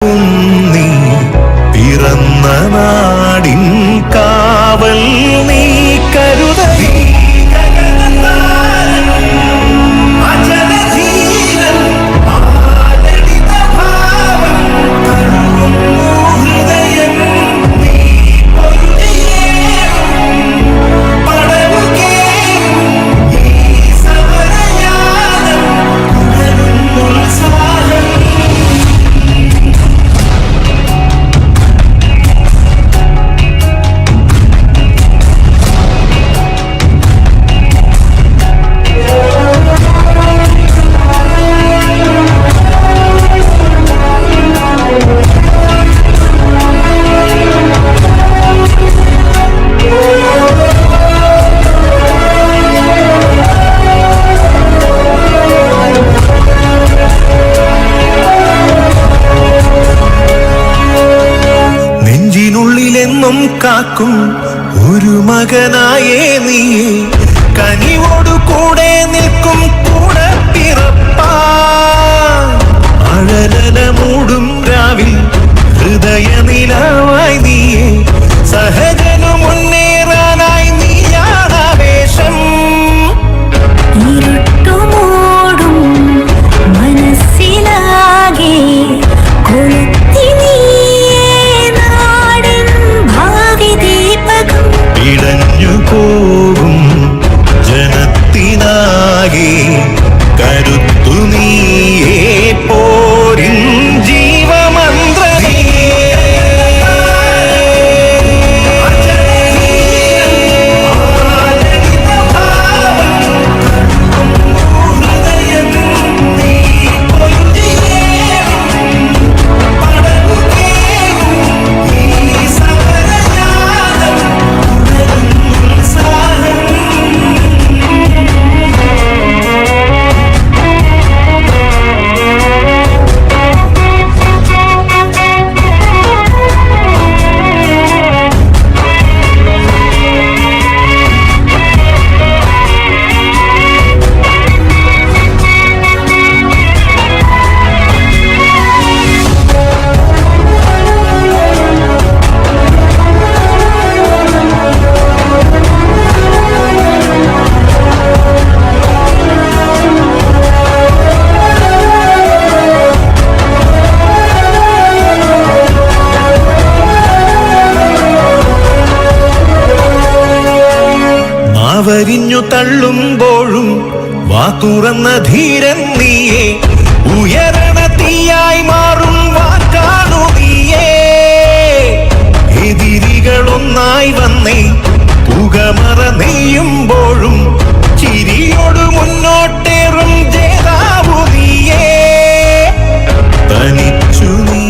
കാക്കും നീ പിറന്ന നാടിൻ കാവൽ നീ കരുതലി കാക്കും ഒരു മകനായേ നീ കനിവോടു കൂടെ നിൽക്കും കൂടെ പിറപ്പാ അഴലല മൂടും രാവിൽ ഹൃദയ നിലവായി നീയേ സഹജനു മുന്നേറാനായി നീയാണാവേശം ഇരുട്ടുമൂടും മനസ്സിലാകെ ഇടഞ്ഞു പോകും ജനത്തിനാകെ കരുത്തു നീയേ പോരിൻ ജീവമന്ത്രമേ വരിഞ്ഞു തള്ളുമ്പോഴും വാതുറന്ന ധീരൻ നീയേ ഉയരണ തീയായി മാറും വാക്കാണു നീയേ എതിരികളൊന്നായി വന്നേ പുകമറ നെയ്യുമ്പോഴും ചിരിയോട് മുന്നോട്ടേറും ജേതാവു നീയേ തനിച്ചു നീ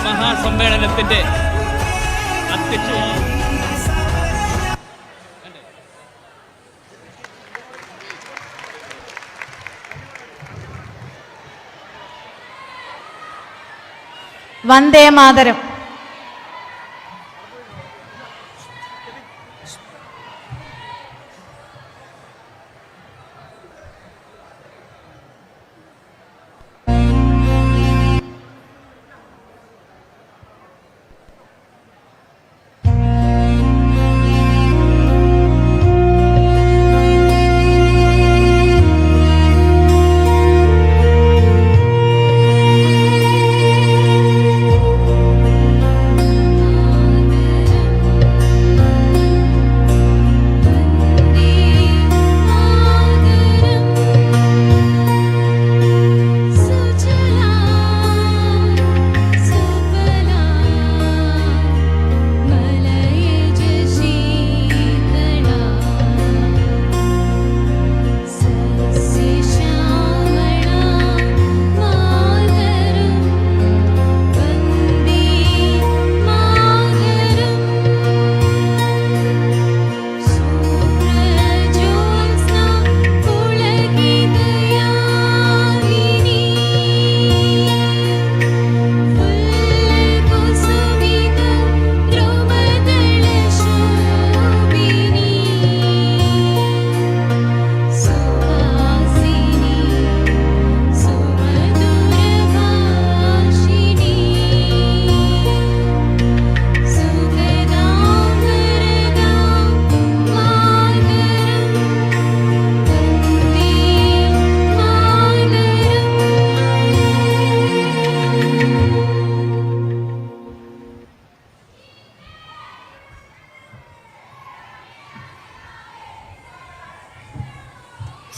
മഹാസമ്മേളനത്തിന്റെ അധ്യക്ഷ വന്ദേ മാതരം.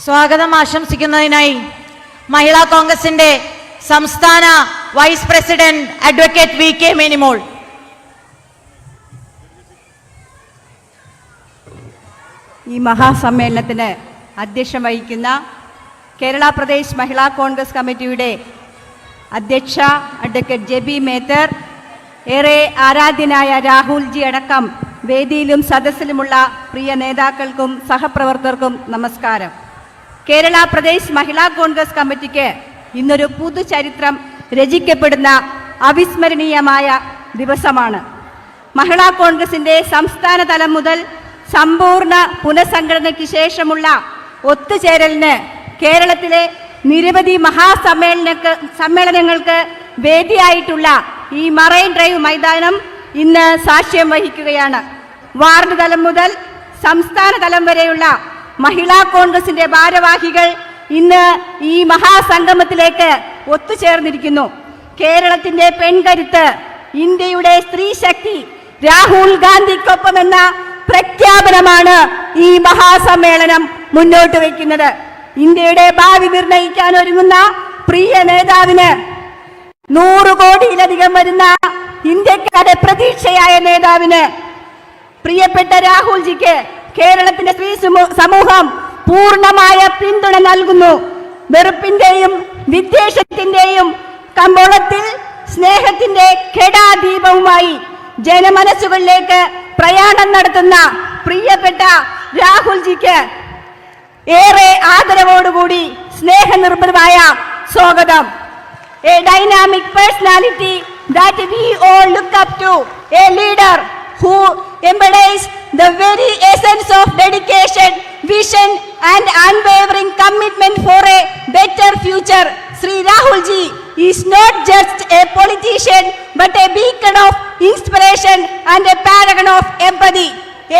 സ്വാഗതം ആശംസിക്കുന്നതിനായി മഹിളാ കോൺഗ്രസിന്റെ സംസ്ഥാന vice president advocate V K Menimol. ഈ മഹാസമ്മേളനത്തിന് അധ്യക്ഷം വഹിക്കുന്ന കേരള പ്രദേശ് മഹിളാ കോൺഗ്രസ് കമ്മിറ്റിയുടെ അധ്യക്ഷ അഡ്വക്കേറ്റ് ജെബി മേത്തർ, ഏറെ ആരാധ്യനായ രാഹുൽജി അടക്കം വേദിയിലും സദസ്സിലുമുള്ള പ്രിയ നേതാക്കൾക്കും സഹപ്രവർത്തകർക്കും നമസ്കാരം. കേരള പ്രദേശ് മഹിളാ കോൺഗ്രസ് കമ്മിറ്റിക്ക് ഇന്നൊരു പുതുചരിത്രം രചിക്കപ്പെടുന്ന അവിസ്മരണീയമായ ദിവസമാണ്. മഹിളാ കോൺഗ്രസിന്റെ സംസ്ഥാന തലം മുതൽ സമ്പൂർണ്ണ പുനഃസംഘടനയ്ക്ക് ശേഷമുള്ള ഒത്തുചേരലിന് കേരളത്തിലെ നിരവധി സമ്മേളനങ്ങൾക്ക് വേദിയായിട്ടുള്ള ഈ മറൈൻ ഡ്രൈവ് മൈതാനം ഇന്ന് സാക്ഷ്യം വഹിക്കുകയാണ്. വാർഡ് തലം മുതൽ സംസ്ഥാന തലം വരെയുള്ള മഹിളാ കോൺഗ്രസിന്റെ ഭാരവാഹികൾ ഇന്ന് ഈ മഹാസംഗമത്തിലേക്ക് ഒത്തുചേർന്നിരിക്കുന്നു. കേരളത്തിന്റെ പെൺകരുത്ത്, ഇന്ത്യയുടെ സ്ത്രീ ശക്തി, രാഹുൽ ഗാന്ധിക്കൊപ്പം എന്ന പ്രഖ്യാപനമാണ് ഈ മഹാസമ്മേളനം മുന്നോട്ട് വയ്ക്കുന്നത്. ഇന്ത്യയുടെ ഭാവി നിർണയിക്കാൻ ഒരുങ്ങുന്ന പ്രിയ നേതാവിന് 100 കോടിയിലധികം വരുന്ന ഇന്ത്യക്കാരുടെ പ്രതീക്ഷയായ നേതാവിന് പ്രിയപ്പെട്ട രാഹുൽജിക്ക് കേരളത്തിന്റെ സ്ത്രീ സമൂഹം പൂർണ്ണമായ പിന്തുണ നൽകുന്നു. വെറുപ്പിന്റെയും വിദ്വേഷത്തിന്റെയും കമ്പോളത്തിൽ സ്നേഹത്തിന്റെ കെടാദീപവുമായി ജനമനസ്സുകളിലേക്ക് പ്രയാണം നടത്തുന്ന പ്രിയപ്പെട്ട രാഹുൽജിക്ക് ഏറെ ആദരവോടുകൂടി സ്നേഹനിർഭരമായ സ്വാഗതം. A dynamic personality that we all look up to, a leader who embodies the very essence of dedication, vision and unwavering commitment for a better future. Sri Rahulji is not just a politician but a beacon of inspiration and a paragon of empathy,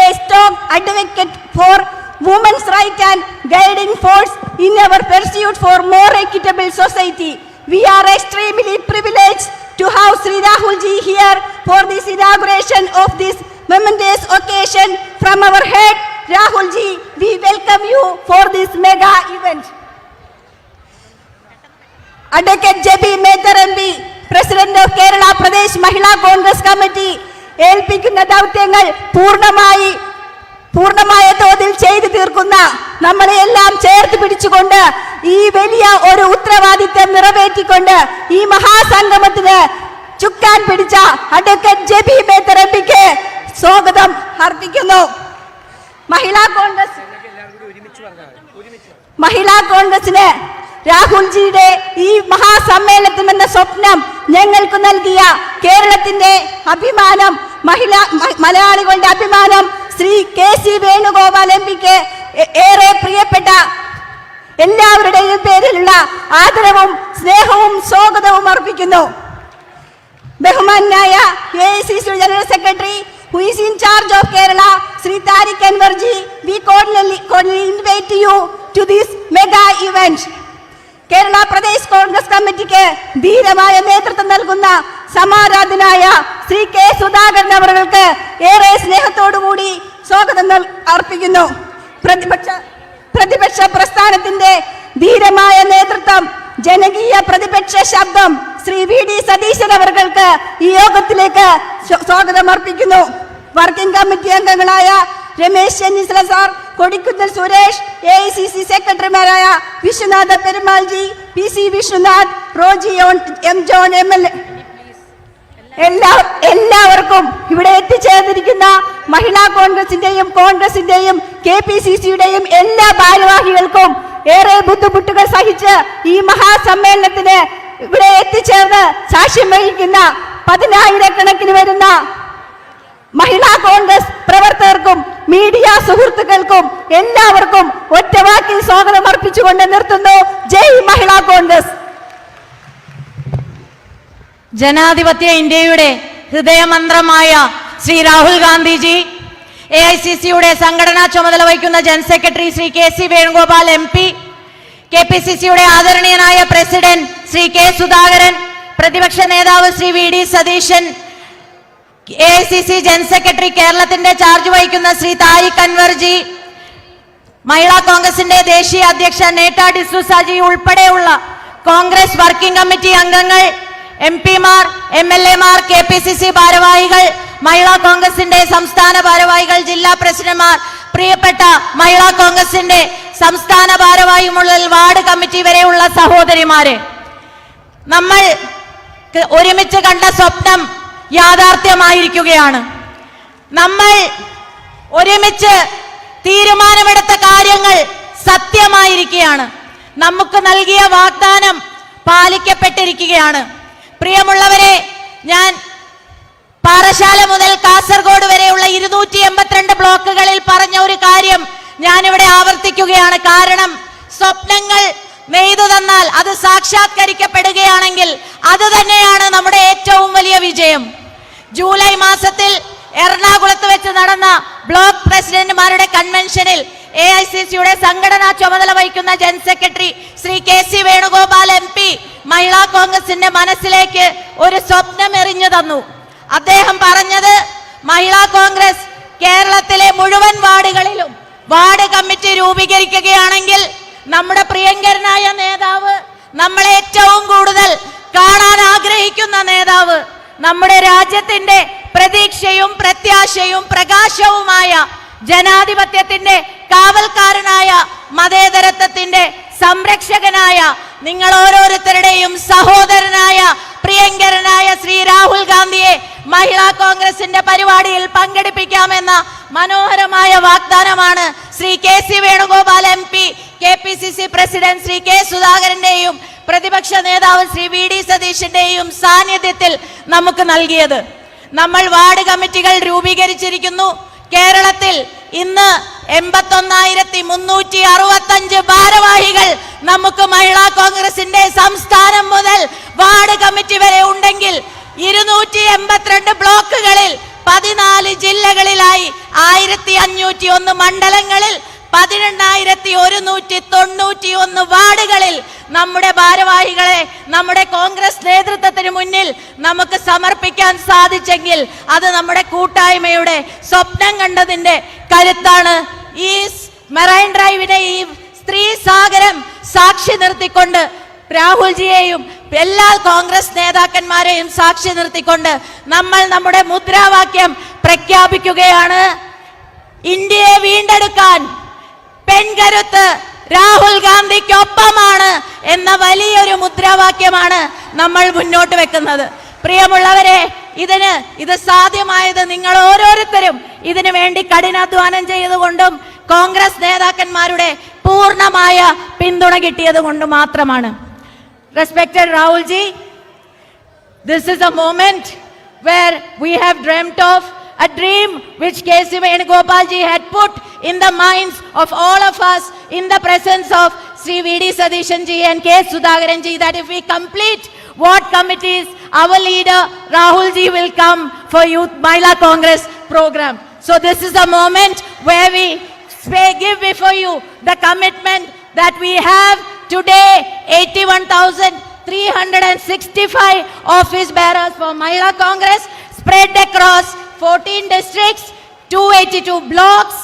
a strong advocate for women's rights and guiding force in our pursuit for more equitable society. We are extremely privileged to have Sri Rahulji here for this inauguration of this momentous occasion. From our head, Rahulji, we welcome you for this mega event. Advocate J.B. Mehtar MP, President of Kerala Pradesh Mahila Congress Committee, ഏൽപ്പിക്കുന്ന ദൗത്യങ്ങൾ പൂർണ്ണമായ തോതിൽ ചെയ്തു തീർക്കുന്ന നമ്മളെ എല്ലാം ചേർത്ത് പിടിച്ചുകൊണ്ട് ഈ വലിയ ഒരു ഉത്തരവാദിത്തം നിറവേറ്റിക്കൊണ്ട് ഈ മഹാസംഗമത്തിന് ചുക്കാൻ പിടിച്ച അഡ്വക്കേറ്റ് ജെബി മേത്തർ എംപിക്ക് സ്വാഗതം അർപ്പിക്കുന്നു. മഹിളാ കോൺഗ്രസിന് രാഹുൽജിയുടെ ഈ മഹാസമ്മേളനത്തിൽ എന്ന സ്വപ്നം ഞങ്ങൾക്ക് നൽകിയ കേരളത്തിന്റെ അഭിമാനം, മലയാളികളുടെ അഭിമാനം ശ്രീ കെ.സി. വേണുഗോപാൽ എംപിക്ക് ഏറെ പ്രിയപ്പെട്ട എല്ലാവരുടെയും പേരിലുള്ള ആദരവും സ്നേഹവും സ്വാഗതവും അർപ്പിക്കുന്നു. ബഹുമാനായ AICC general secretary who is in charge of Kerala, Sri Tariq Anwarji, we cordially invite you to this mega event. Kerala Pradesh Congress കമ്മിറ്റിക്ക് ധീരമായ നേതൃത്വം നൽകുന്ന സമാരാധനായ ശ്രീ കെ സുധാകരൻ അവർക്ക് ഏറെ സ്നേഹത്തോടുകൂടി സ്വാഗതം അർപ്പിക്കുന്നു. പ്രതിപക്ഷ പ്രസ്ഥാനത്തിന്റെ ധീരമായ നേതൃത്വം, ജനകീയ പ്രതിപക്ഷ ശബ്ദം ശ്രീ VD സതീശൻ അവർക്ക് ഈ യോഗത്തിലേക്ക് സ്വാഗതം അർപ്പിക്കുന്നു. വർക്കിംഗ് കമ്മിറ്റി അംഗങ്ങളായ രമേശ് ചെന്നിത്തല സാർ, കൊടിക്കുന്നിൽ സുരേഷ്, AICC സെക്രട്ടറിമാരായ Vishwanatha Perumalji, PC Vishnunath, Roji M John MLA, എല്ലാവർക്കും ഇവിടെ എത്തിച്ചേർന്നിരിക്കുന്ന മഹിളാ കോൺഗ്രസിന്റെയും KPCCയുടെയും എല്ലാ ഭാരവാഹികൾക്കും ഏറെ ബുദ്ധിമുട്ടുകൾ സഹിച്ച് ഈ മഹാസമ്മേളനത്തിന് ഇവിടെ എത്തിച്ചേർന്ന് സാക്ഷ്യം വഹിക്കുന്ന 10,000 വരുന്ന മഹിളാ കോൺഗ്രസ് പ്രവർത്തകർക്കും മീഡിയ സുഹൃത്തുക്കൾക്കും എല്ലാവർക്കും ഒറ്റവാക്കിൽ സ്വാഗതം അർപ്പിച്ചുകൊണ്ട് നിർത്തുന്നു. ജയ് മഹിളാ കോൺഗ്രസ്. ജനാധിപത്യ ഇന്ത്യയുടെ ഹൃദയമന്ത്രമായ ശ്രീ രാഹുൽ ഗാന്ധിജി, AICCയുടെ സംഘടനാ ചുമതല വഹിക്കുന്ന general secretary Shri K C. Venugopal MP, KPCCയുടെ ആദരണീയനായ പ്രസിഡന്റ് ശ്രീ കെ സുധാകരൻ, പ്രതിപക്ഷ നേതാവ് Shri VD Satheesan, AICC general secretary കേരളത്തിന്റെ ചാർജ് വഹിക്കുന്ന ശ്രീ താരിഖ് അൻവർജി, മഹിളാ കോൺഗ്രസിന്റെ ദേശീയ അധ്യക്ഷ നേട്ട ഡിസൂസാജി ഉൾപ്പെടെയുള്ള കോൺഗ്രസ് വർക്കിംഗ് കമ്മിറ്റി അംഗങ്ങൾ, MP-മാർ, MLA-മാർ, KPCC ഭാരവാഹികൾ, മഹിളാ കോൺഗ്രസിന്റെ സംസ്ഥാന ഭാരവാഹികൾ, ജില്ലാ പ്രസിഡന്റ്മാർ, പ്രിയപ്പെട്ട മഹിളാ കോൺഗ്രസിന്റെ സംസ്ഥാന ഭാരവാഹി മുതൽ വാർഡ് കമ്മിറ്റി വരെയുള്ള സഹോദരിമാരെ, നമ്മൾ ഒരുമിച്ച് കണ്ട സ്വപ്നം യാഥാർത്ഥ്യമായിരിക്കുകയാണ്. നമ്മൾ ഒരുമിച്ച് തീരുമാനമെടുത്ത കാര്യങ്ങൾ സത്യമായിരിക്കുകയാണ്. നമുക്ക് നൽകിയ വാഗ്ദാനം പാലിക്കപ്പെട്ടിരിക്കുകയാണ്. പ്രിയമുള്ളവരെ, ഞാൻ പാറശാല മുതൽ കാസർഗോഡ് വരെയുള്ള 282 ബ്ലോക്കുകളിൽ പറഞ്ഞ ഒരു കാര്യം ഞാനിവിടെ ആവർത്തിക്കുകയാണ്. കാരണം സ്വപ്നങ്ങൾ നെയ്തു തന്നാൽ അത് സാക്ഷാത്കരിക്കപ്പെടുകയാണെങ്കിൽ അത് തന്നെയാണ് നമ്മുടെ ഏറ്റവും വലിയ വിജയം. ജൂലൈ മാസത്തിൽ എറണാകുളത്ത് വെച്ച് നടന്ന ബ്ലോക്ക് പ്രസിഡന്റുമാരുടെ കൺവെൻഷനിൽ AICCയുടെ സംഘടനാ ചുമതല വഹിക്കുന്ന general secretary Shri KC Venugopal MP മഹിളാ കോൺഗ്രസിന്റെ മനസ്സിലേക്ക് ഒരു സ്വപ്നം എറിഞ്ഞു തന്നു. അദ്ദേഹം പറഞ്ഞത്, മഹിളാ കോൺഗ്രസ് കേരളത്തിലെ മുഴുവൻ വാർഡുകളിലും വാർഡ് കമ്മിറ്റി രൂപീകരിക്കുകയാണെങ്കിൽ നമ്മുടെ പ്രിയങ്കരനായ നേതാവ്, നമ്മളെ ഏറ്റവും കൂടുതൽ കാണാൻ ആഗ്രഹിക്കുന്ന നേതാവ്, നമ്മുടെ രാജ്യത്തിന്റെ പ്രതീക്ഷയും പ്രത്യാശയും പ്രകാശവുമായ ജനാധിപത്യത്തിന്റെ കാവൽക്കാരനായ മതേതരത്വത്തിന്റെ സംരക്ഷകനായ നിങ്ങൾ ഓരോരുത്തരുടെയും സഹോദരനായ പ്രിയങ്കരനായ ശ്രീ രാഹുൽ ഗാന്ധിയെ മഹിളാ കോൺഗ്രസിന്റെ പരിപാടിയിൽ പങ്കെടുപ്പിക്കാമെന്ന മനോഹരമായ വാഗ്ദാനമാണ് Shri KC Venugopal MP, KPCC president Shri K സുധാകരന്റെയും പ്രതിപക്ഷ നേതാവ് ശ്രീ VD സതീശന്റെയും സാന്നിധ്യത്തിൽ നമുക്ക് നൽകിയത്. നമ്മൾ വാർഡ് കമ്മിറ്റികൾ രൂപീകരിച്ചിരിക്കുന്നു. കേരളത്തിൽ ഇന്ന് 81,365 ഭാരവാഹികൾ നമുക്ക് മഹിളാ കോൺഗ്രസിന്റെ സംസ്ഥാനം മുതൽ വാർഡ് കമ്മിറ്റി വരെ ഉണ്ടെങ്കിൽ 282 ബ്ലോക്കുകളിൽ 14 ജില്ലകളിലായി 1501 മണ്ഡലങ്ങളിൽ 18,191 വാർഡുകളിൽ നമ്മുടെ ഭാരവാഹികളെ നമ്മുടെ കോൺഗ്രസ് നേതൃത്വത്തിന് മുന്നിൽ നമുക്ക് സമർപ്പിക്കാൻ സാധിച്ചെങ്കിൽ അത് നമ്മുടെ കൂട്ടായ്മയുടെ സ്വപ്നം കണ്ടതിന്റെ കരുത്താണ്. ഈ മെറൈൻ ഡ്രൈവിനെ, ഈ സ്ത്രീ സാഗരം സാക്ഷി നിർത്തിക്കൊണ്ട് രാഹുൽജിയെയും എല്ലാ കോൺഗ്രസ് നേതാക്കന്മാരെയും സാക്ഷി നിർത്തിക്കൊണ്ട് നമ്മൾ നമ്മുടെ മുദ്രാവാക്യം പ്രഖ്യാപിക്കുകയാണ്. ഇന്ത്യയെ വീണ്ടെടുക്കാൻ പെൺകരുത്ത് രാഹുൽ ഗാന്ധിക്കൊപ്പമാണ് എന്ന വലിയൊരു മുദ്രാവാക്യമാണ് നമ്മൾ മുന്നോട്ട് വെക്കുന്നത്. പ്രിയമുള്ളവരെ, ഇത് സാധ്യമായത് നിങ്ങൾ ഓരോരുത്തരും ഇതിനു വേണ്ടി കഠിനാധ്വാനം ചെയ്തുകൊണ്ടും കോൺഗ്രസ് നേതാക്കന്മാരുടെ പൂർണ്ണമായ പിന്തുണ കിട്ടിയത് കൊണ്ട് മാത്രമാണ്. Respected Rahulji, this is a moment where we have dreamt of a dream which KC Venugopalji had put in the minds of all of us in the presence of Sri VD Sadishanji and K Sudhakaranji, that if we complete what committees, our leader Rahulji will come for Youth Mahila Congress program. So this is a moment where we give before you the commitment that we have today 81,365 office bearers for Mahila Congress spread across 14 districts, 282 blocks,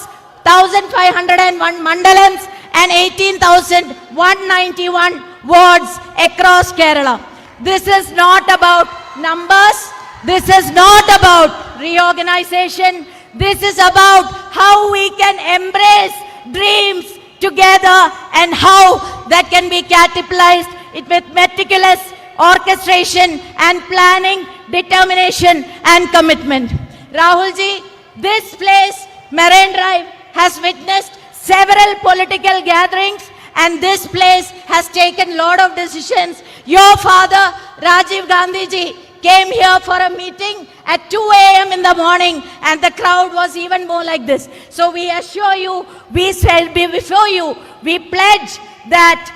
1,501 mandalams and 18,191 wards across Kerala. This is not about numbers. This is not about reorganization. This is about how we can embrace dreams together and how that can be capitalized with meticulous orchestration and planning, determination and commitment. Rahulji, this place, Marine Drive, has witnessed several political gatherings and this place has taken a lot of decisions. Your father, Rajiv Gandhi ji, came here for a meeting at 2 a.m. in the morning and the crowd was even more like this. So we assure you, we shall be before you, we pledge that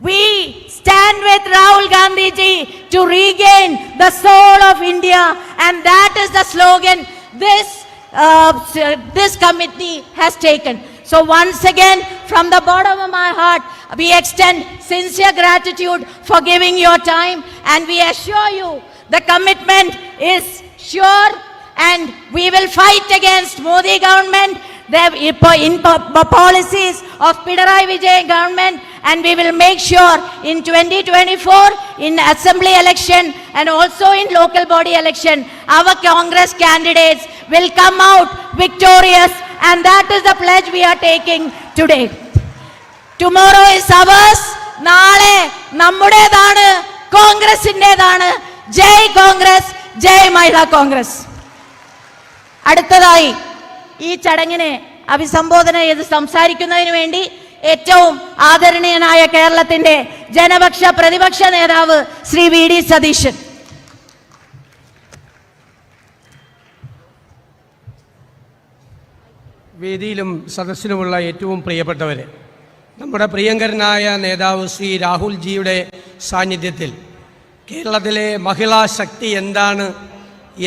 we stand with Rahul Gandhi ji to regain the soul of India, and that is the slogan this committee has taken. So once again, from the bottom of my heart, we extend sincere gratitude for giving your time, and we assure you the commitment is sure, and we will fight against Modi government, policies of Pinarayi Vijayan government, and we will make sure in 2024 in assembly election and also in local body election our Congress candidates will come out victorious, and that is the pledge we are taking today. Tomorrow is ours. നാളെ നമ്മുടേതാണ്, കോൺഗ്രസിൻ്റെതാണ്. ജയ് കോൺഗ്രസ്, ജയ് മഹിളാ കോൺഗ്രസ്. അടുത്തതായി ഈ ചടങ്ങിനെ അഭിസംബോധന ചെയ്ത് സംസാരിക്കുന്നതിന് വേണ്ടി ഏറ്റവും ആദരണീയനായ കേരളത്തിന്റെ ജനപക്ഷ പ്രതിപക്ഷ നേതാവ് ശ്രീ വി.ഡി. സതീശൻ. വേദിയിലും സദസ്സിലുമുള്ള ഏറ്റവും പ്രിയപ്പെട്ടവരെ, നമ്മുടെ പ്രിയങ്കരനായ നേതാവ് ശ്രീ രാഹുൽ ജിയുടെ സാന്നിധ്യത്തിൽ കേരളത്തിലെ മഹിളാ ശക്തി എന്താണ്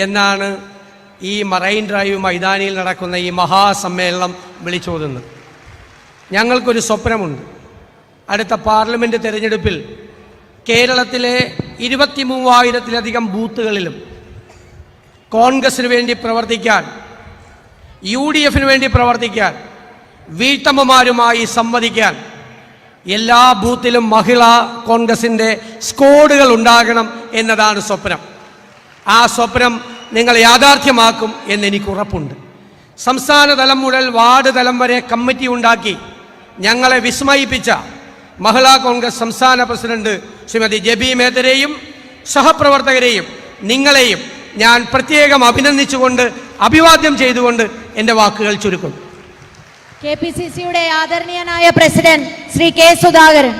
എന്നാണ് ഈ മറൈൻ ഡ്രൈവ് മൈതാനിയിൽ നടക്കുന്ന ഈ മഹാസമ്മേളനം വിളിച്ചോതുന്നത്. ഞങ്ങൾക്കൊരു സ്വപ്നമുണ്ട്. അടുത്ത പാർലമെൻറ്റ് തെരഞ്ഞെടുപ്പിൽ കേരളത്തിലെ 23,000-ലധികം ബൂത്തുകളിലും കോൺഗ്രസിന് വേണ്ടി പ്രവർത്തിക്കാൻ, UDF വേണ്ടി പ്രവർത്തിക്കാൻ, വീട്ടമ്മമാരുമായി സംവദിക്കാൻ എല്ലാ ബൂത്തിലും മഹിളാ കോൺഗ്രസിൻ്റെ സ്ക്വാഡുകൾ ഉണ്ടാകണം എന്നതാണ് സ്വപ്നം. ആ സ്വപ്നം നിങ്ങൾ യാഥാർത്ഥ്യമാക്കും എന്നെനിക്ക് ഉറപ്പുണ്ട്. സംസ്ഥാന തലം മുതൽ വാർഡ് തലം വരെ കമ്മിറ്റി ഉണ്ടാക്കി ഞങ്ങളെ വിസ്മയിപ്പിച്ച മഹിളാ കോൺഗ്രസ് സംസ്ഥാന പ്രസിഡന്റ് ശ്രീമതി ജബി മേത്തരെയും സഹപ്രവർത്തകരെയും നിങ്ങളെയും ഞാൻ പ്രത്യേകം അഭിനന്ദിച്ചുകൊണ്ട് അഭിവാദ്യം ചെയ്തുകൊണ്ട് എൻ്റെ വാക്കുകൾ ചുരുക്കുന്നു. KPCCയുടെ ആദരണീയനായ പ്രസിഡന്റ് ശ്രീ കെ സുധാകരൻ.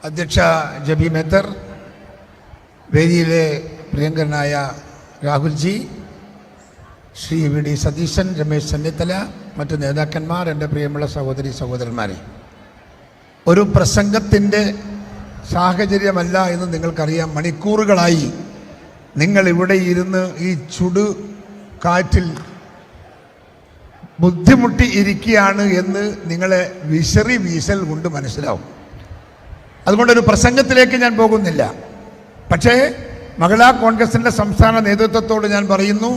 അധ്യക്ഷ ജബി മേത്തർ, വേദിയിലെ പ്രിയങ്കരനായ രാഹുൽജി, ശ്രീ വി.ഡി. സതീശൻ, രമേശ് ചെന്നിത്തല, മറ്റു നേതാക്കന്മാർ, എൻ്റെ പ്രിയമുള്ള സഹോദരി സഹോദരന്മാരെ, ഒരു പ്രസംഗത്തിൻ്റെ സാഹചര്യമല്ല എന്ന് നിങ്ങൾക്കറിയാം. മണിക്കൂറുകളായി നിങ്ങൾ ഇവിടെ ഇരുന്ന് ഈ ചുടു കാറ്റിൽ ബുദ്ധിമുട്ടി ഇരിക്കുകയാണ് എന്ന് നിങ്ങളെ വിശറി വീശൽ കൊണ്ട് മനസ്സിലാവും. അതുകൊണ്ടൊരു പ്രസംഗത്തിലേക്ക് ഞാൻ പോകുന്നില്ല. പക്ഷേ മഹിളാ കോൺഗ്രസിൻ്റെ സംസ്ഥാന നേതൃത്വത്തോട് ഞാൻ പറയുന്നു,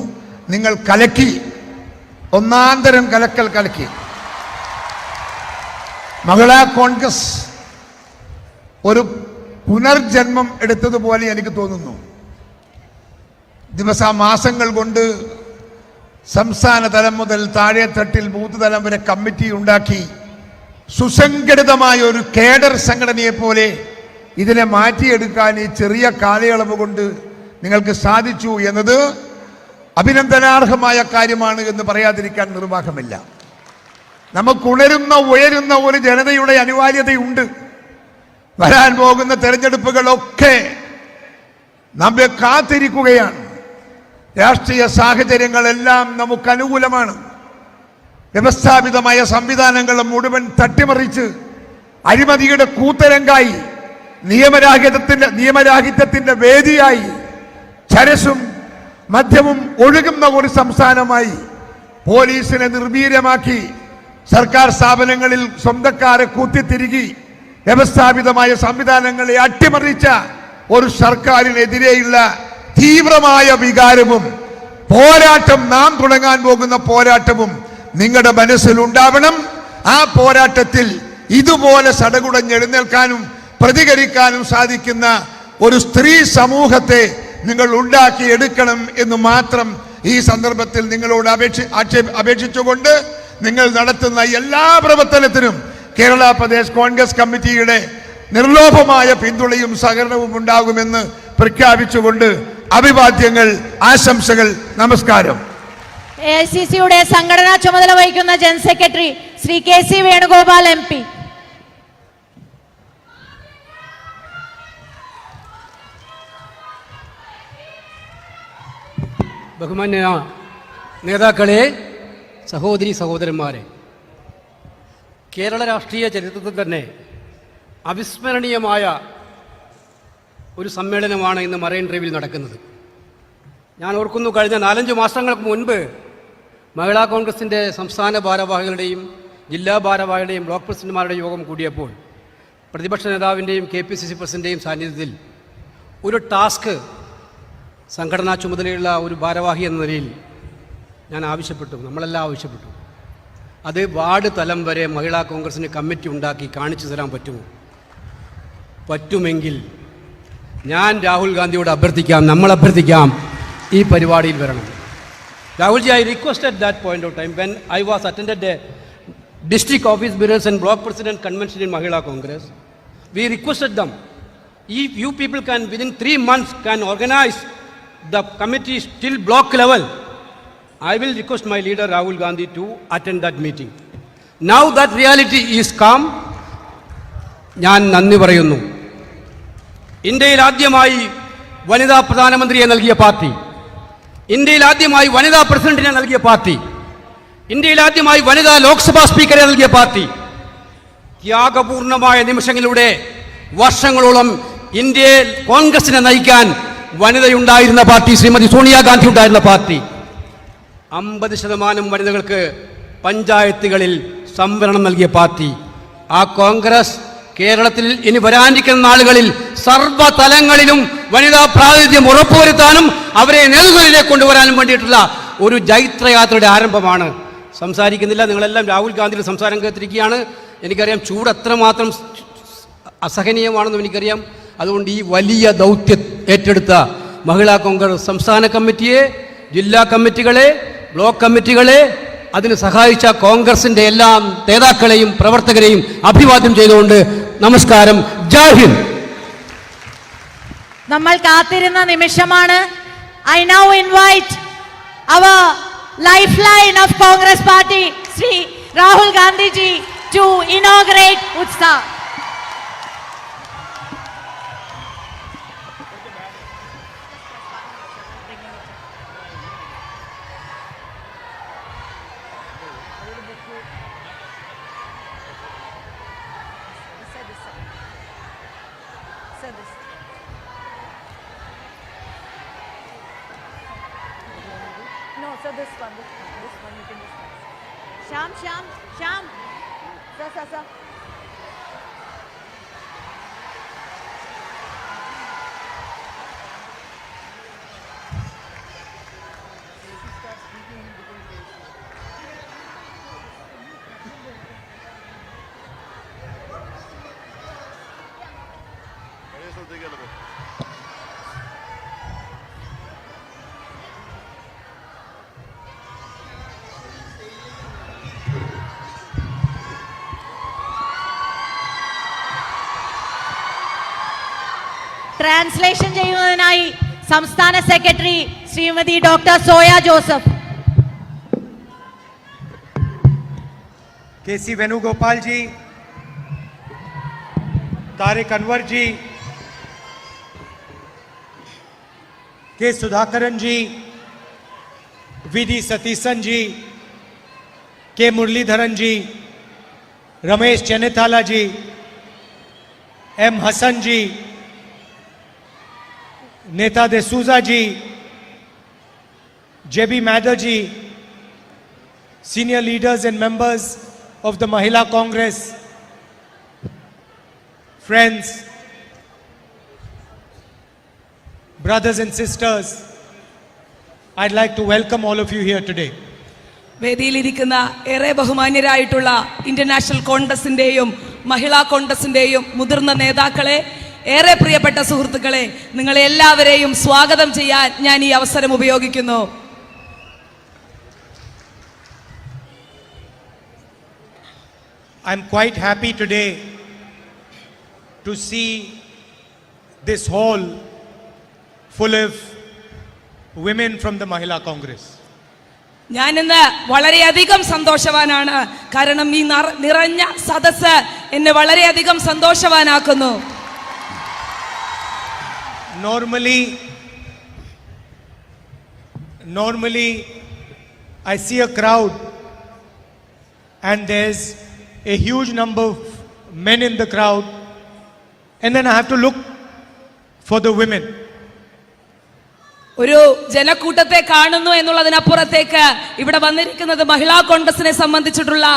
നിങ്ങൾ കലക്കി, ഒന്നാന്തരം കലക്കി. മഹിളാ കോൺഗ്രസ് ഒരു പുനർജന്മം എടുത്തതുപോലെ എനിക്ക് തോന്നുന്നു. മാസങ്ങൾ കൊണ്ട് സംസ്ഥാന തലം മുതൽ താഴെത്തട്ടിൽ ബൂത്ത് തലം വരെ കമ്മിറ്റി ഉണ്ടാക്കി സുസംഘടിതമായ ഒരു കേഡർ സംഘടനയെ പോലെ ഇതിനെ മാറ്റിയെടുക്കാൻ ഈ ചെറിയ കാലയളവ് കൊണ്ട് നിങ്ങൾക്ക് സാധിച്ചു എന്നത് അഭിനന്ദനാർഹമായ കാര്യമാണ് എന്ന് പറയാതിരിക്കാൻ നിർവാഹമില്ല. നമുക്കുണരുന്ന ഉയരുന്ന ഒരു ജനതയുടെ അനിവാര്യതയുണ്ട്. വരാൻ പോകുന്ന തെരഞ്ഞെടുപ്പുകളൊക്കെ നമ്മെ കാത്തിരിക്കുകയാണ്. രാഷ്ട്രീയ സാഹചര്യങ്ങളെല്ലാം നമുക്ക് അനുകൂലമാണ്. വ്യവസ്ഥാപിതമായ സംവിധാനങ്ങൾ മുഴുവൻ തട്ടിമറിച്ച് അഴിമതിയുടെ കൂത്തരങ്കായി, നിയമരാഹിത്യത്തിന്റെ വേദിയായി, ചരസും മദ്യവും ഒഴുകുന്ന ഒരു സംസ്ഥാനമായി, പോലീസിനെ നിർവീര്യമാക്കി സർക്കാർ സ്ഥാപനങ്ങളിൽ സ്വന്തക്കാരെ കൂത്തിത്തിരുകി വ്യവസ്ഥാപിതമായ സംവിധാനങ്ങളെ അട്ടിമറിച്ച ഒരു സർക്കാരിനെതിരെയുള്ള തീവ്രമായ വികാരവും പോരാട്ടം, നാം തുടങ്ങാൻ പോകുന്ന പോരാട്ടവും നിങ്ങളുടെ മനസ്സിലുണ്ടാവണം. ആ പോരാട്ടത്തിൽ ഇതുപോലെ സടകുടഞ്ഞെഴുന്നേൽക്കാനും പ്രതികരിക്കാനും സാധിക്കുന്ന ഒരു സ്ത്രീ സമൂഹത്തെ നിങ്ങൾ ഉണ്ടാക്കിയെടുക്കണം എന്ന് മാത്രം ഈ സന്ദർഭത്തിൽ നിങ്ങളോട് അപേക്ഷിച്ചുകൊണ്ട് നിങ്ങൾ നടത്തുന്ന എല്ലാ പ്രവർത്തനത്തിനും കേരള പ്രദേശ് കോൺഗ്രസ് കമ്മിറ്റിയുടെ നിർലോഭമായ പിന്തുണയും സഹകരണവും ഉണ്ടാകുമെന്ന് പ്രഖ്യാപിച്ചുകൊണ്ട് അഭിവാദ്യങ്ങൾ, ആശംസകൾ, നമസ്കാരം. AICCയുടെ സംഘടനാ ചുമതല വഹിക്കുന്ന general secretary Shri KC Venugopal MP. ബഹുമാന്യ നേതാക്കളെ, സഹോദരി സഹോദരന്മാരെ, കേരള രാഷ്ട്രീയ ചരിത്രത്തിൽ തന്നെ അവിസ്മരണീയമായ ഒരു സമ്മേളനമാണ് ഇന്ന് മറൈൻ ഡ്രൈവിൽ നടക്കുന്നത്. ഞാൻ ഓർക്കുന്നു, കഴിഞ്ഞ 4-5 മാസങ്ങൾക്ക് മുൻപ് മഹിളാ കോൺഗ്രസിൻ്റെ സംസ്ഥാന ഭാരവാഹികളുടെയും ജില്ലാ ഭാരവാഹികളുടെയും ബ്ലോക്ക് പ്രസിഡന്റുമാരുടെയും യോഗം കൂടിയപ്പോൾ പ്രതിപക്ഷ നേതാവിൻ്റെയും KPCC പ്രസിഡന്റിൻ്റെയും സാന്നിധ്യത്തിൽ ഒരു ടാസ്ക് സംഘടനാ ചുമതലയുള്ള ഒരു ഭാരവാഹി എന്ന നിലയിൽ ഞാൻ ആവശ്യപ്പെട്ടു, നമ്മളെല്ലാം ആവശ്യപ്പെട്ടു. അത് വാർഡ് തലം വരെ മഹിളാ കോൺഗ്രസിന് കമ്മിറ്റി ഉണ്ടാക്കി കാണിച്ചു തരാൻ പറ്റുമോ? പറ്റുമെങ്കിൽ ഞാൻ രാഹുൽ ഗാന്ധിയോട് അഭ്യർത്ഥിക്കാം, നമ്മൾ അഭ്യർത്ഥിക്കാം, ഈ പരിപാടിയിൽ വരണം. Rahulji, I requested that point of time when I was attended a district office bearers and block president convention in Mahila Congress. We requested them, if you people can within 3 months can organize the committees till block level, I will request my leader Rahul Gandhi to attend that meeting. Now that reality is come, ഞാൻ നന്ദി പറയുന്നു. ഇന്ത്യയിൽ ആദ്യമായി വനിതാ പ്രധാനമന്ത്രിയെ നൽകിയ party, ഇന്ത്യയിൽ ആദ്യമായി വനിതാ പ്രസിഡന്റിനെ നൽകിയ പാർട്ടി, ഇന്ത്യയിൽ ആദ്യമായി വനിതാ ലോക്സഭാ സ്പീക്കറെ നൽകിയ പാർട്ടി, ത്യാഗപൂർണമായ നിമിഷങ്ങളിലൂടെ വർഷങ്ങളോളം ഇന്ത്യയെ കോൺഗ്രസിനെ നയിക്കാൻ വനിതയുണ്ടായിരുന്ന പാർട്ടി, ശ്രീമതി സോണിയാഗാന്ധി ഉണ്ടായിരുന്ന പാർട്ടി, 50% വനിതകൾക്ക് പഞ്ചായത്തുകളിൽ സംവരണം നൽകിയ പാർട്ടി. ആ കോൺഗ്രസ് കേരളത്തിൽ ഇനി വരാനിരിക്കുന്ന നാളുകളിൽ സർവ്വതലങ്ങളിലും വനിതാ പ്രാതിനിധ്യം ഉറപ്പുവരുത്താനും അവരെ നേതൃത്വത്തിലേക്ക് കൊണ്ടുവരാനും വേണ്ടിയിട്ടുള്ള ഒരു ജൈത്രയാത്രയുടെ ആരംഭമാണ്. സംസാരിക്കുന്നില്ല, നിങ്ങളെല്ലാം രാഹുൽ ഗാന്ധിയുടെ സംസാരം കേട്ടിരിക്കുകയാണ്. എനിക്കറിയാം ചൂട് എത്രമാത്രം അസഹനീയമാണെന്നും എനിക്കറിയാം. അതുകൊണ്ട് ഈ വലിയ ദൗത്യം ഏറ്റെടുത്ത മഹിളാ കോൺഗ്രസ് സംസ്ഥാന കമ്മിറ്റിയെ, ജില്ലാ കമ്മിറ്റികളെ, ബ്ലോക്ക് കമ്മിറ്റികളെ, അതിന് സഹായിച്ച കോൺഗ്രസിൻ്റെ എല്ലാ നേതാക്കളെയും പ്രവർത്തകരെയും അഭിവാദ്യം ചെയ്തുകൊണ്ട് നമസ്കാരം, ജയ് ഹിന്ദ്. നമ്മൾ കാത്തിരുന്ന നിമിഷമാണ്. I now invite our lifeline of Congress Party, Sri Rahul Gandhi ji, to inaugurate Utsav. No, sir, this one you can discuss. Shyam. Sir. Translation ചെയ്യുന്നതിനായി സംസ്ഥാന secretary Shrimati doctor Soya Joseph. KC Venugopal ji, Tariq Anwar ji, K Sudhakaran ji, VD Satheesan ji, K Muraleedharan ji, Ramesh Chennithala ji, M Hassan ji, Netta D'Souza ji, JB मैदर ji, senior leaders and members of the Mahila Congress, friends, brothers and sisters, I'd like to welcome all of you here today. വേദിയിലിരിക്കുന്ന ഏറെ ബഹുമാന്യരായിട്ടുള്ള international കോൺഗ്രസിന്റെയും മഹിളാ കോൺഗ്രസിന്റെയും മുതിർന്ന നേതാക്കളെ, ഏറെ പ്രിയപ്പെട്ട സുഹൃത്തുക്കളെ, നിങ്ങളെ എല്ലാവരെയും സ്വാഗതം ചെയ്യാൻ ഞാൻ ഈ അവസരം ഉപയോഗിക്കുന്നു. I'm quite happy today to see this hall full of women from the Mahila Congress. ഞാൻ ഇന്ന് വളരെയധികം സന്തോഷവാനാണ്. കാരണം ഈ നിറഞ്ഞ സദസ്സ് എന്നെ വളരെയധികം സന്തോഷവാനാക്കുന്നു. Normally I see a crowd and there's a huge number of men in the crowd, and then I have to look for the women. ഒരു ജനക്കൂട്ടത്തെ കാണുന്നു എന്നുള്ളതിനപ്പുറത്തേക്ക് ഇവിടെ വന്നിരിക്കുന്നത് മഹിളാ കോൺഗ്രസിനെ സംബന്ധിച്ചിട്ടുള്ള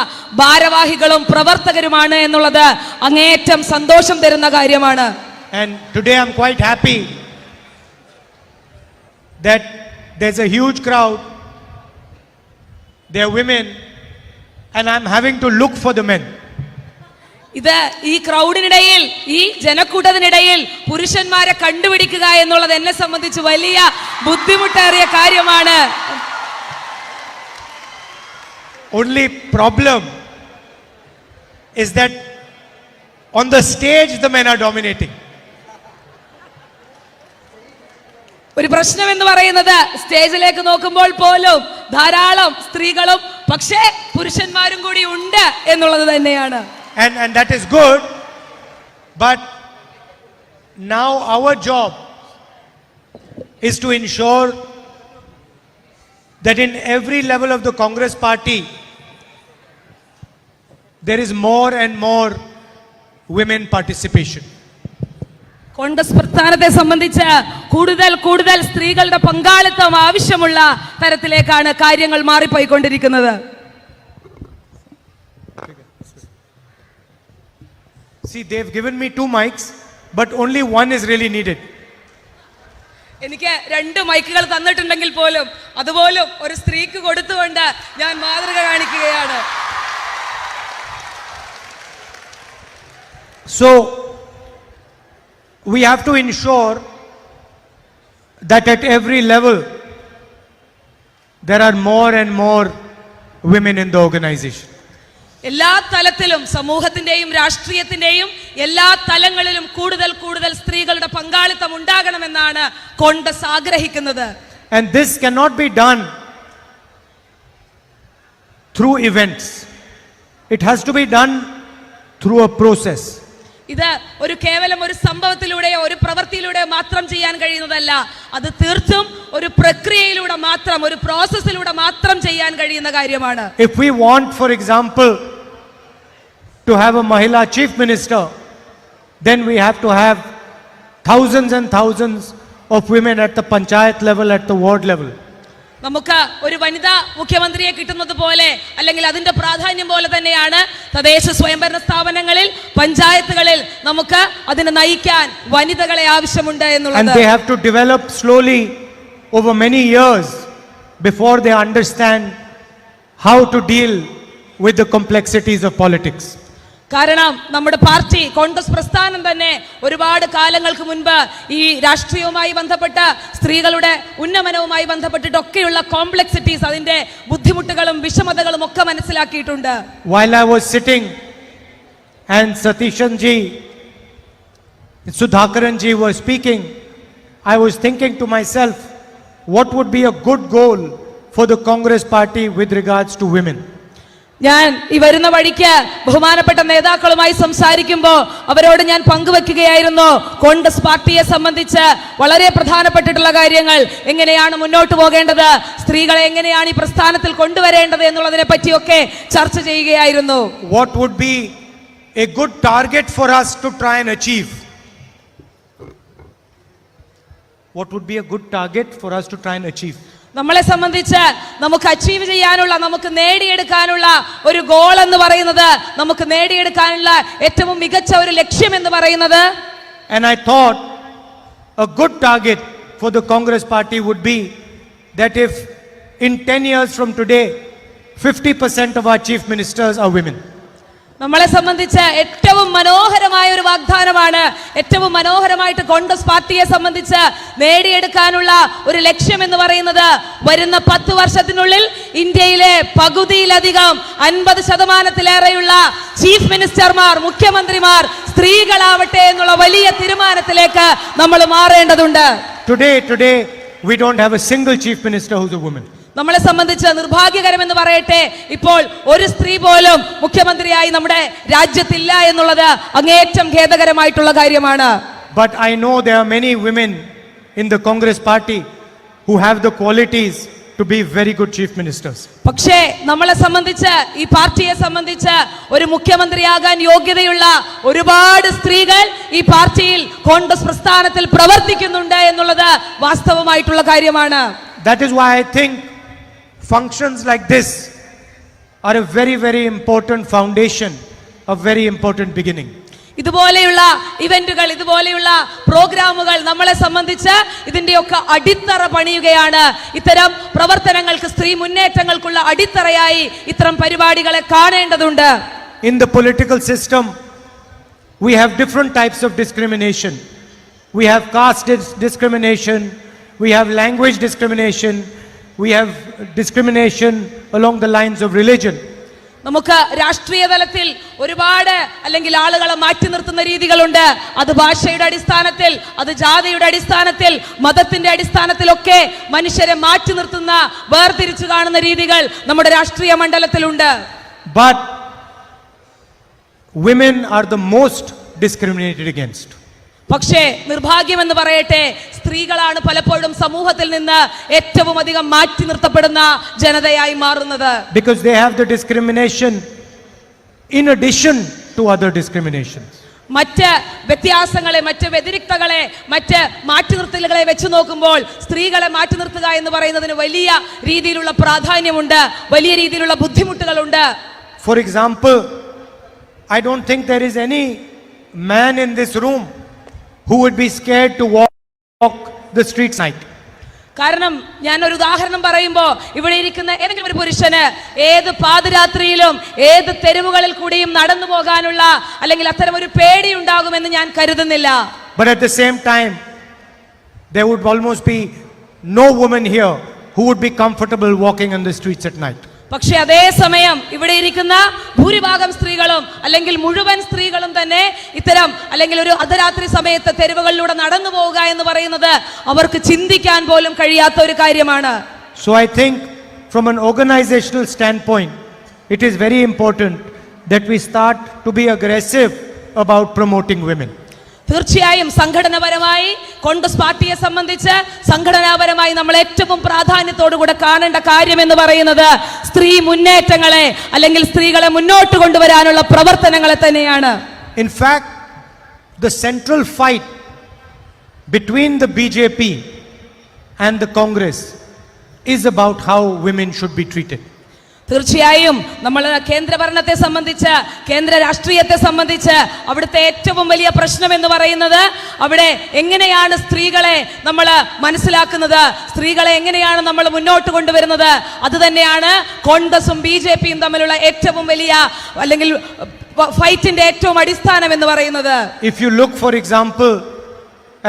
ഭാരവാഹികളും പ്രവർത്തകരുമാണ് എന്നുള്ളത് അങ്ങേയറ്റം സന്തോഷം തരുന്ന കാര്യമാണ്. And today I'm quite happy that there's a huge crowd, there are women, and I'm having to look for the men. ഇത് ഈ ക്രൗഡിനിടയിൽ, ഈ ജനക്കൂട്ടത്തിനിടയിൽ പുരുഷന്മാരെ കണ്ടുപിടിക്കുക എന്നുള്ളത് എന്നെ സംബന്ധിച്ച് വലിയ ബുദ്ധിമുട്ടേറിയ കാര്യമാണ്. Only problem is that on the stage the men are dominating. ഒരു പ്രശ്നം എന്ന് പറയുന്നത് സ്റ്റേജിലേക്ക് നോക്കുമ്പോൾ പോലും ധാരാളം സ്ത്രീകളും പക്ഷേ പുരുഷന്മാരും കൂടി ഉണ്ട് എന്നുള്ളത് തന്നെയാണ്. And that is good, but now our job is to ensure that in every level of the Congress party there is more and more women participation. Congress പ്രസ്ഥാനത്തെ സംബന്ധിച്ച് കൂടുതൽ കൂടുതൽ സ്ത്രീകളുടെ പങ്കാളിത്തം ആവശ്യമുള്ള തരത്തിലേക്കാണ് കാര്യങ്ങൾ മാറിപ്പോയിക്കൊണ്ടിരിക്കുന്നത്. See, they've given me 2 mics, but only one is really needed. എനിക്ക് 2 മൈക്കുകൾ തന്നിട്ടുണ്ടെങ്കിൽ പോലും അതുപോലും ഒരു സ്ത്രീക്ക് കൊടുത്തുകൊണ്ട് ഞാൻ മാതൃക കാണിക്കുകയാണ്. So we have to ensure that at every level there are more and more women in the organization. എല്ലാ തലത്തിലും, സമൂഹത്തിന്റെയും രാഷ്ട്രീയത്തിന്റെയും എല്ലാ തലങ്ങളിലും കൂടുതൽ കൂടുതൽ സ്ത്രീകളുടെ പങ്കാളിത്തം ഉണ്ടാകണമെന്നാണ് കോൺഗ്രസ് ആഗ്രഹിക്കുന്നത്. And this cannot be done through events. It has to be done through a process. ഇത് ഒരു കേവലം ഒരു സംഭവത്തിലൂടെയോ ഒരു പ്രവൃത്തിയിലൂടെയോ മാത്രം ചെയ്യാൻ കഴിയുന്നതല്ല. അത് തീർത്തും ഒരു പ്രക്രിയയിലൂടെ മാത്രം, ഒരു പ്രോസസ്സിലൂടെ മാത്രം ചെയ്യാൻ കഴിയുന്ന കാര്യമാണ്. If we want, for example, to have a Mahila Chief Minister, then we have to have thousands and thousands of women at the Panchayat level, at the ward level. നമുക്ക് ഒരു വനിതാ മുഖ്യമന്ത്രിയെ കിട്ടുന്നത് പോലെ, അല്ലെങ്കിൽ അതിന്റെ പ്രാധാന്യം പോലെ തന്നെയാണ് തദ്ദേശ സ്വയംഭരണ സ്ഥാപനങ്ങളിൽ, പഞ്ചായത്തുകളിൽ നമുക്ക് അതിനെ നയിക്കാൻ വനിതകളെ ആവശ്യമുണ്ട് എന്നുള്ളത്. And they have to develop slowly over many years before they understand how to deal with the complexities of politics. കാരണം നമ്മുടെ പാർട്ടി, കോൺഗ്രസ് പ്രസ്ഥാനം തന്നെ ഒരുപാട് കാലങ്ങൾക്ക് മുൻപ് ഈ രാഷ്ട്രീയവുമായി ബന്ധപ്പെട്ട, സ്ത്രീകളുടെ ഉന്നമനവുമായി ബന്ധപ്പെട്ടിട്ടൊക്കെയുള്ള കോംപ്ലക്സിറ്റീസ്, അതിന്റെ ബുദ്ധിമുട്ടുകളും വിഷമതകളും ഒക്കെ മനസ്സിലാക്കിയിട്ടുണ്ട്. While I was sitting and Satishan ji, Sudhakaran ji were speaking, I was thinking to myself, what would be a good goal for the Congress party with regards to women? ഞാൻ ഈ വരുന്ന വഴിക്ക് ബഹുമാനപ്പെട്ട നേതാക്കളുമായി സംസാരിക്കുമ്പോൾ അവരോട് ഞാൻ പങ്കുവെക്കുകയായിരുന്നു, കോൺഗ്രസ് പാർട്ടിയെ സംബന്ധിച്ച് വളരെ പ്രധാനപ്പെട്ടിട്ടുള്ള കാര്യങ്ങൾ, എങ്ങനെയാണ് മുന്നോട്ട് പോകേണ്ടത്, സ്ത്രീകളെ എങ്ങനെയാണ് ഈ പ്രസ്ഥാനത്തിൽ കൊണ്ടുവരേണ്ടത് എന്നുള്ളതിനെ പറ്റിയൊക്കെ ചർച്ച ചെയ്യുകയായിരുന്നു. What would be a good target for us to try and achieve? What would be a good target for us to try and achieve? നമ്മളെ സംബന്ധിച്ച് നമുക്ക് അച്ചീവ് ചെയ്യാനുള്ള, നമുക്ക് നേടിയെടുക്കാനുള്ള ഒരു ഗോൾ എന്ന് പറയുന്നത്, നമുക്ക് നേടിയെടുക്കാനുള്ള ഏറ്റവും മികച്ച ഒരു ലക്ഷ്യം എന്ന് പറയുന്നത്, and I thought a good target for the Congress party would be that if in 10 years from today 50% of our chief ministers are women. നമ്മളെ സംബന്ധിച്ച് ഏറ്റവും മനോഹരമായ ഒരു വാഗ്ദാനമാണ്, ഏറ്റവും മനോഹരമായിട്ട് കോൺഗ്രസ് പാർട്ടിയെ സംബന്ധിച്ച് നേടിയെടുക്കാനുള്ള ഒരു ലക്ഷ്യം എന്ന് പറയുന്നത്, വരുന്ന 10 വർഷത്തിനുള്ളിൽ ഇന്ത്യയിലെ പകുതിയിലധികം 50%-ലേറെയുള്ള ചീഫ് മിനിസ്റ്റർമാർ, മുഖ്യമന്ത്രിമാർ സ്ത്രീകളാവട്ടെ എന്നുള്ള വലിയ തീരുമാനത്തിലേക്ക് നമ്മൾ മാറേണ്ടതുണ്ട്. Today we don't have a single chief minister who's a woman. നമ്മളെ സംബന്ധിച്ച് നിർഭാഗ്യകരമെന്ന് പറയട്ടെ, ഇപ്പോൾ ഒരു സ്ത്രീ പോലും മുഖ്യമന്ത്രിയായി നമ്മുടെ രാജ്യത്തില്ല എന്നുള്ളത് അങ്ങേയറ്റം ഖേദകരമായിട്ടുള്ള കാര്യമാണ്. But I know there are many women in the Congress party who have the qualities to be very good chief ministers. പക്ഷേ നമ്മളെ സംബന്ധിച്ച്, ഈ പാർട്ടിയെ സംബന്ധിച്ച് ഒരു മുഖ്യമന്ത്രിയാകാൻ യോഗ്യതയുള്ള ഒരുപാട് സ്ത്രീകൾ ഈ പാർട്ടിയിൽ, കോൺഗ്രസ് പ്രസ്ഥാനത്തിൽ പ്രവർത്തിക്കുന്നുണ്ട് എന്നുള്ളത് വാസ്തവമായിട്ടുള്ള കാര്യമാണ്. That is why I think functions like this are a very, very important foundation, a very important beginning. ഇതുപോലെയുള്ള ഇവന്റുകൾ, ഇതുപോലെയുള്ള പ്രോഗ്രാമുകൾ നമ്മളെ സംബന്ധിച്ച് ഇതിന്റെയൊക്കെ അടിത്തറ പണിയുകയാണ്. ഇത്തരം പ്രവർത്തനങ്ങൾക്ക്, സ്ത്രീ മുന്നേറ്റങ്ങൾക്കുള്ള അടിത്തറയായി ഇത്തരം പരിപാടികളെ കാണേണ്ടതുണ്ട്. In the political system, we have different types of discrimination. We have caste discrimination, we have language discrimination, we have discrimination along the lines of religion. നമുക്ക് രാഷ്ട്രീയ തലത്തിൽ ഒരുപാട് അല്ലെങ്കിൽ ആളുകളെ മാറ്റി നിർത്തുന്ന രീതികളുണ്ട്. അത് ഭാഷയുടെ അടിസ്ഥാനത്തിൽ, അത് ജാതിയുടെ അടിസ്ഥാനത്തിൽ, മതത്തിന്റെ അടിസ്ഥാനത്തിലൊക്കെ മനുഷ്യരെ മാറ്റി നിർത്തുന്ന, വേർതിരിച്ചു കാണുന്ന രീതികൾ നമ്മുടെ രാഷ്ട്രീയ മണ്ഡലത്തിലുണ്ട്. But women are the most discriminated against. പക്ഷേ നിർഭാഗ്യമെന്ന് പറയട്ടെ, സ്ത്രീകളാണ് പലപ്പോഴും സമൂഹത്തിൽ നിന്ന് ഏറ്റവും അധികം മാറ്റി നിർത്തപ്പെടുന്ന ജനതയായി മാറുന്നത്. Because they have the discrimination in addition to other discriminations. മറ്റ് വ്യത്യാസങ്ങളെ, മറ്റ് വ്യതിരിക്തകളെ, മറ്റ് മാറ്റി നിർത്തലുകളെ വെച്ച് നോക്കുമ്പോൾ സ്ത്രീകളെ മാറ്റി നിർത്തുക എന്ന് പറയുന്നതിന് വലിയ രീതിയിലുള്ള പ്രാധാന്യമുണ്ട്, വലിയ രീതിയിലുള്ള ബുദ്ധിമുട്ടുകളുണ്ട്. For example, I don't think there is any man in this room who would be scared to walk the streets night. കാരണം ഞാൻ ഒരു ഉദാഹരണം പറയുമ്പോൾ, ഇവിടെ ഇരിക്കുന്ന ഏതെങ്കിലും ഒരു പുരുഷന് ഏത് പാതിരാത്രിയിലും ഏത് തെരുവുകളിൽ കൂടിയും നടന്നു പോകാനുള്ള അല്ലെങ്കിൽ അത്തരം ഒരു പേടി ഉണ്ടാകുമെന്ന് ഞാൻ കരുതുന്നില്ല. But at the same time, there would almost be no woman here who would be comfortable walking on the streets at night. പക്ഷെ അതേസമയം ഇവിടെ ഇരിക്കുന്ന ഭൂരിഭാഗം സ്ത്രീകളും അല്ലെങ്കിൽ മുഴുവൻ സ്ത്രീകളും തന്നെ ഇത്തരം അല്ലെങ്കിൽ ഒരു അർദ്ധരാത്രി സമയത്ത് തെരുവുകളിലൂടെ നടന്നു പോവുക എന്ന് പറയുന്നത് അവർക്ക് ചിന്തിക്കാൻ പോലും കഴിയാത്ത ഒരു കാര്യമാണ്. So I think from an organizational standpoint, it is very important that we start to be aggressive about promoting women. തീർച്ചയായും സംഘടനാപരമായി കോൺഗ്രസ് പാർട്ടിയെ സംബന്ധിച്ച് സംഘടനാപരമായി നമ്മൾ ഏറ്റവും പ്രാധാന്യത്തോടുകൂടെ കാണേണ്ട കാര്യം എന്ന് പറയുന്നത് സ്ത്രീ മുന്നേറ്റങ്ങളെ അല്ലെങ്കിൽ സ്ത്രീകളെ മുന്നോട്ട് കൊണ്ടുവരാനുള്ള പ്രവർത്തനങ്ങളെ തന്നെയാണ്. In fact, the central fight between the BJP and the Congress is about how women should be treated. തീർച്ചയായും നമ്മൾ കേന്ദ്രഭരണത്തെ സംബന്ധിച്ച്, കേന്ദ്ര രാഷ്ട്രീയത്തെ സംബന്ധിച്ച് അവിടുത്തെ ഏറ്റവും വലിയ പ്രശ്നം എന്ന് പറയുന്നത് അവിടെ എങ്ങനെയാണ് സ്ത്രീകളെ നമ്മൾ മനസ്സിലാക്കുന്നത്, സ്ത്രീകളെ എങ്ങനെയാണ് നമ്മൾ മുന്നോട്ട് കൊണ്ടുവരുന്നത്. അത് തന്നെയാണ് കോൺഗ്രസും BJPയും തമ്മിലുള്ള ഏറ്റവും വലിയ അല്ലെങ്കിൽ ഫൈറ്റിന്റെ ഏറ്റവും അടിസ്ഥാനം എന്ന് പറയുന്നത്. If you look, for example,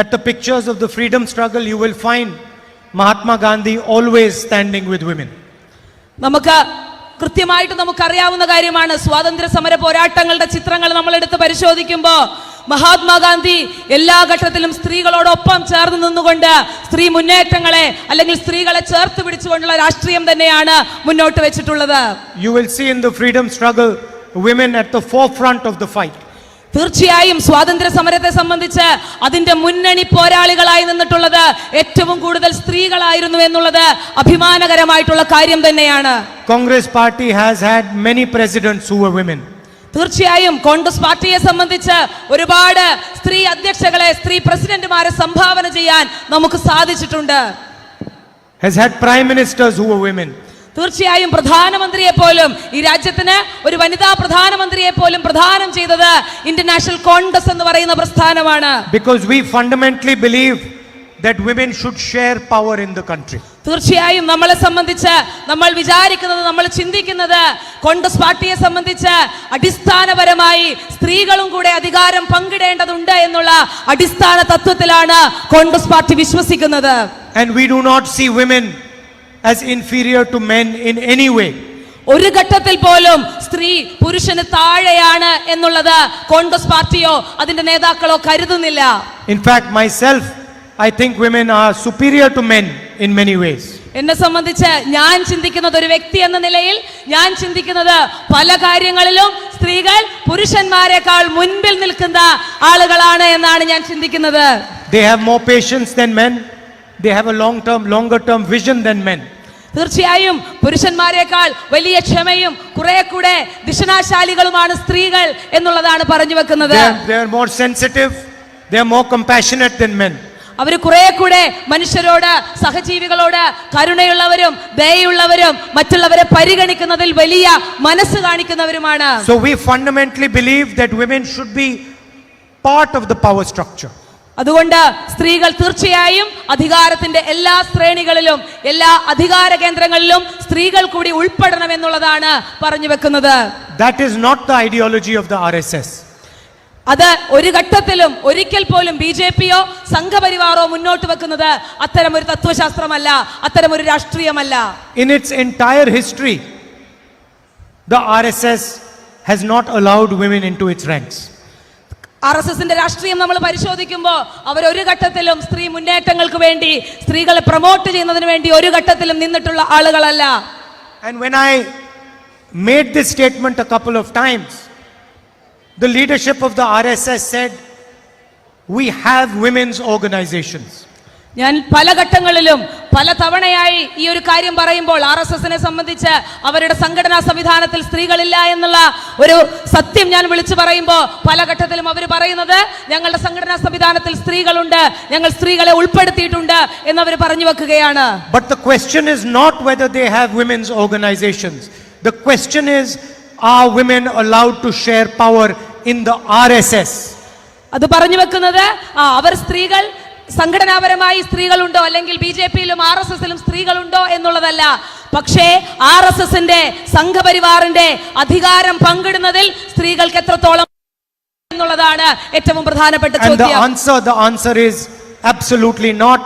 at the pictures of the freedom struggle, you will find Mahatma Gandhi always standing with women. നമുക്ക് കൃത്യമായിട്ട് നമുക്കറിയാവുന്ന കാര്യമാണ്, സ്വാതന്ത്ര്യ സമര പോരാട്ടങ്ങളുടെ ചിത്രങ്ങൾ നമ്മൾ എടുത്ത് പരിശോധിക്കുമ്പോൾ മഹാത്മാഗാന്ധി എല്ലാ ഘട്ടത്തിലും സ്ത്രീകളോടൊപ്പം ചേർന്ന് നിന്നുകൊണ്ട് സ്ത്രീ മുന്നേറ്റങ്ങളെ അല്ലെങ്കിൽ സ്ത്രീകളെ ചേർത്ത് പിടിച്ചുകൊണ്ടുള്ള രാഷ്ട്രീയം തന്നെയാണ് മുന്നോട്ട് വെച്ചിട്ടുള്ളത്. You will see in the freedom struggle women at the forefront of the fight. തീർച്ചയായും സ്വാതന്ത്ര്യ സമരത്തെ സംബന്ധിച്ച് അതിന്റെ മുന്നണി പോരാളികളായി നിന്നിട്ടുള്ളത് ഏറ്റവും കൂടുതൽ സ്ത്രീകളായിരുന്നു എന്നുള്ളത് അഭിമാനകരമായിട്ടുള്ള കാര്യം തന്നെയാണ്. Congress party has had many presidents who were women. തീർച്ചയായും കോൺഗ്രസ് പാർട്ടിയെ സംബന്ധിച്ച് ഒരുപാട് സ്ത്രീ അധ്യക്ഷകളെ, സ്ത്രീ പ്രസിഡന്റുമാരെ സംഭാവന ചെയ്യാൻ നമുക്ക് സാധിച്ചിട്ടുണ്ട്. Has had prime ministers who were women. തീർച്ചയായും പ്രധാനമന്ത്രിയെ പോലും, ഈ രാജ്യത്തിന് ഒരു വനിതാ പ്രധാനമന്ത്രിയെ പോലും പ്രദാനം ചെയ്തത് ഇന്റർനാഷണൽ കോൺഗ്രസ് എന്ന് പറയുന്ന പ്രസ്ഥാനമാണ്. Because we fundamentally believe that women should share power in the country. തീർച്ചയായും നമ്മളെ സംബന്ധിച്ച് നമ്മൾ വിചാരിക്കുന്നത്, നമ്മൾ ചിന്തിക്കുന്നത് കോൺഗ്രസ് പാർട്ടിയെ സംബന്ധിച്ച് അടിസ്ഥാനപരമായി സ്ത്രീകളും കൂടെ അധികാരം പങ്കിടേണ്ടതുണ്ട് എന്നുള്ള അടിസ്ഥാന തത്വത്തിലാണ് കോൺഗ്രസ് പാർട്ടി വിശ്വസിക്കുന്നത്. And we do not see women as inferior to men in any way. ഒരു ഘട്ടത്തിൽ പോലും സ്ത്രീ പുരുഷന് താഴെയാണ് എന്നുള്ളത് കോൺഗ്രസ് പാർട്ടിയോ അതിന്റെ നേതാക്കളോ കരുതുന്നില്ല. In fact, myself, I think women are superior to men in many ways. എന്നെ സംബന്ധിച്ച് ഞാൻ ചിന്തിക്കുന്നത്, ഒരു വ്യക്തി എന്ന നിലയിൽ ഞാൻ ചിന്തിക്കുന്നത്, പല കാര്യങ്ങളിലും സ്ത്രീകൾ പുരുഷന്മാരെക്കാൾ മുൻപിൽ നിൽക്കുന്ന ആളുകളാണ് എന്നാണ് ഞാൻ ചിന്തിക്കുന്നത്. They have more patience than men. They have a longer term vision than men. തീർച്ചയായും പുരുഷന്മാരെക്കാൾ വലിയ ക്ഷമയും കുറെ കൂടെ ദിശനാശാലികളുമാണ് സ്ത്രീകൾ എന്നുള്ളതാണ് പറഞ്ഞു വെക്കുന്നത്. They are more sensitive. They are more compassionate than men. അവർ കുറെ കൂടെ മനുഷ്യരോട്, സഹജീവികളോട് കരുണയുള്ളവരും ദയയുള്ളവരും മറ്റുള്ളവരെ പരിഗണിക്കുന്നതിൽ വലിയ മനസ്സ് കാണിക്കുന്നവരുമാണ്. So we fundamentally believe that women should be part of the power structure. അതുകൊണ്ട് സ്ത്രീകൾ തീർച്ചയായും അധികാരത്തിന്റെ എല്ലാ ശ്രേണികളിലും എല്ലാ അധികാര കേന്ദ്രങ്ങളിലും സ്ത്രീകൾ കൂടി ഉൾപ്പെടണം എന്നുള്ളതാണ് പറഞ്ഞു വെക്കുന്നത്. That is not the ideology of the RSS. അത് ഒരു ഘട്ടത്തിലും ഒരിക്കൽ പോലും ബിജെപിയോ സംഘപരിവാറോ മുന്നോട്ട് വെക്കുന്നത് അത്തരമൊരു തത്വശാസ്ത്രമല്ല, അത്തരമൊരു രാഷ്ട്രീയമല്ല. In its entire history, the RSS has not allowed women into its ranks. RSSന്റെ രാഷ്ട്രീയം നമ്മൾ പരിശോധിക്കുമ്പോൾ അവർ ഒരു ഘട്ടത്തിലും സ്ത്രീ മുന്നേറ്റങ്ങൾക്ക് വേണ്ടി സ്ത്രീകളെ പ്രൊമോട്ട് ചെയ്യുന്നതിന് വേണ്ടി ഒരു ഘട്ടത്തിലും നിന്നിട്ടുള്ള ആളുകളല്ല. And when I made this statement a couple of times, the leadership of the RSS said, we have women's organizations. ഞാൻ പല ഘട്ടങ്ങളിലും പല തവണയായി ഈ ഒരു കാര്യം പറയുമ്പോൾ RSSനെ സംബന്ധിച്ച് അവരുടെ സംഘടനാ സംവിധാനത്തിൽ സ്ത്രീകളില്ല എന്നുള്ള ഒരു സത്യം ഞാൻ വിളിച്ചു പറയുമ്പോൾ പല ഘട്ടത്തിലും അവർ പറയുന്നത് ഞങ്ങളുടെ സംഘടനാ സംവിധാനത്തിൽ സ്ത്രീകളുണ്ട്, ഞങ്ങൾ സ്ത്രീകളെ ഉൾപ്പെടുത്തിയിട്ടുണ്ട് എന്നവർ പറഞ്ഞു വെക്കുകയാണ്. But the question is not whether they have women's organizations. The question is, are women allowed to share power in the RSS? അത് പറഞ്ഞു വെക്കുന്നത് അവർ സ്ത്രീകൾ സംഘടനാപരമായി സ്ത്രീകളുണ്ടോ അല്ലെങ്കിൽ ബിജെപിയിലും RSSലും സ്ത്രീകളുണ്ടോ എന്നുള്ളതല്ല, പക്ഷേ RSSന്റെ സംഘപരിവാറിന്റെ അധികാരം പങ്കിടുന്നതിൽ സ്ത്രീകൾക്ക് എത്രത്തോളം എന്നുള്ളതാണ് ഏറ്റവും പ്രധാനപ്പെട്ട ചോദ്യം. The answer is absolutely not.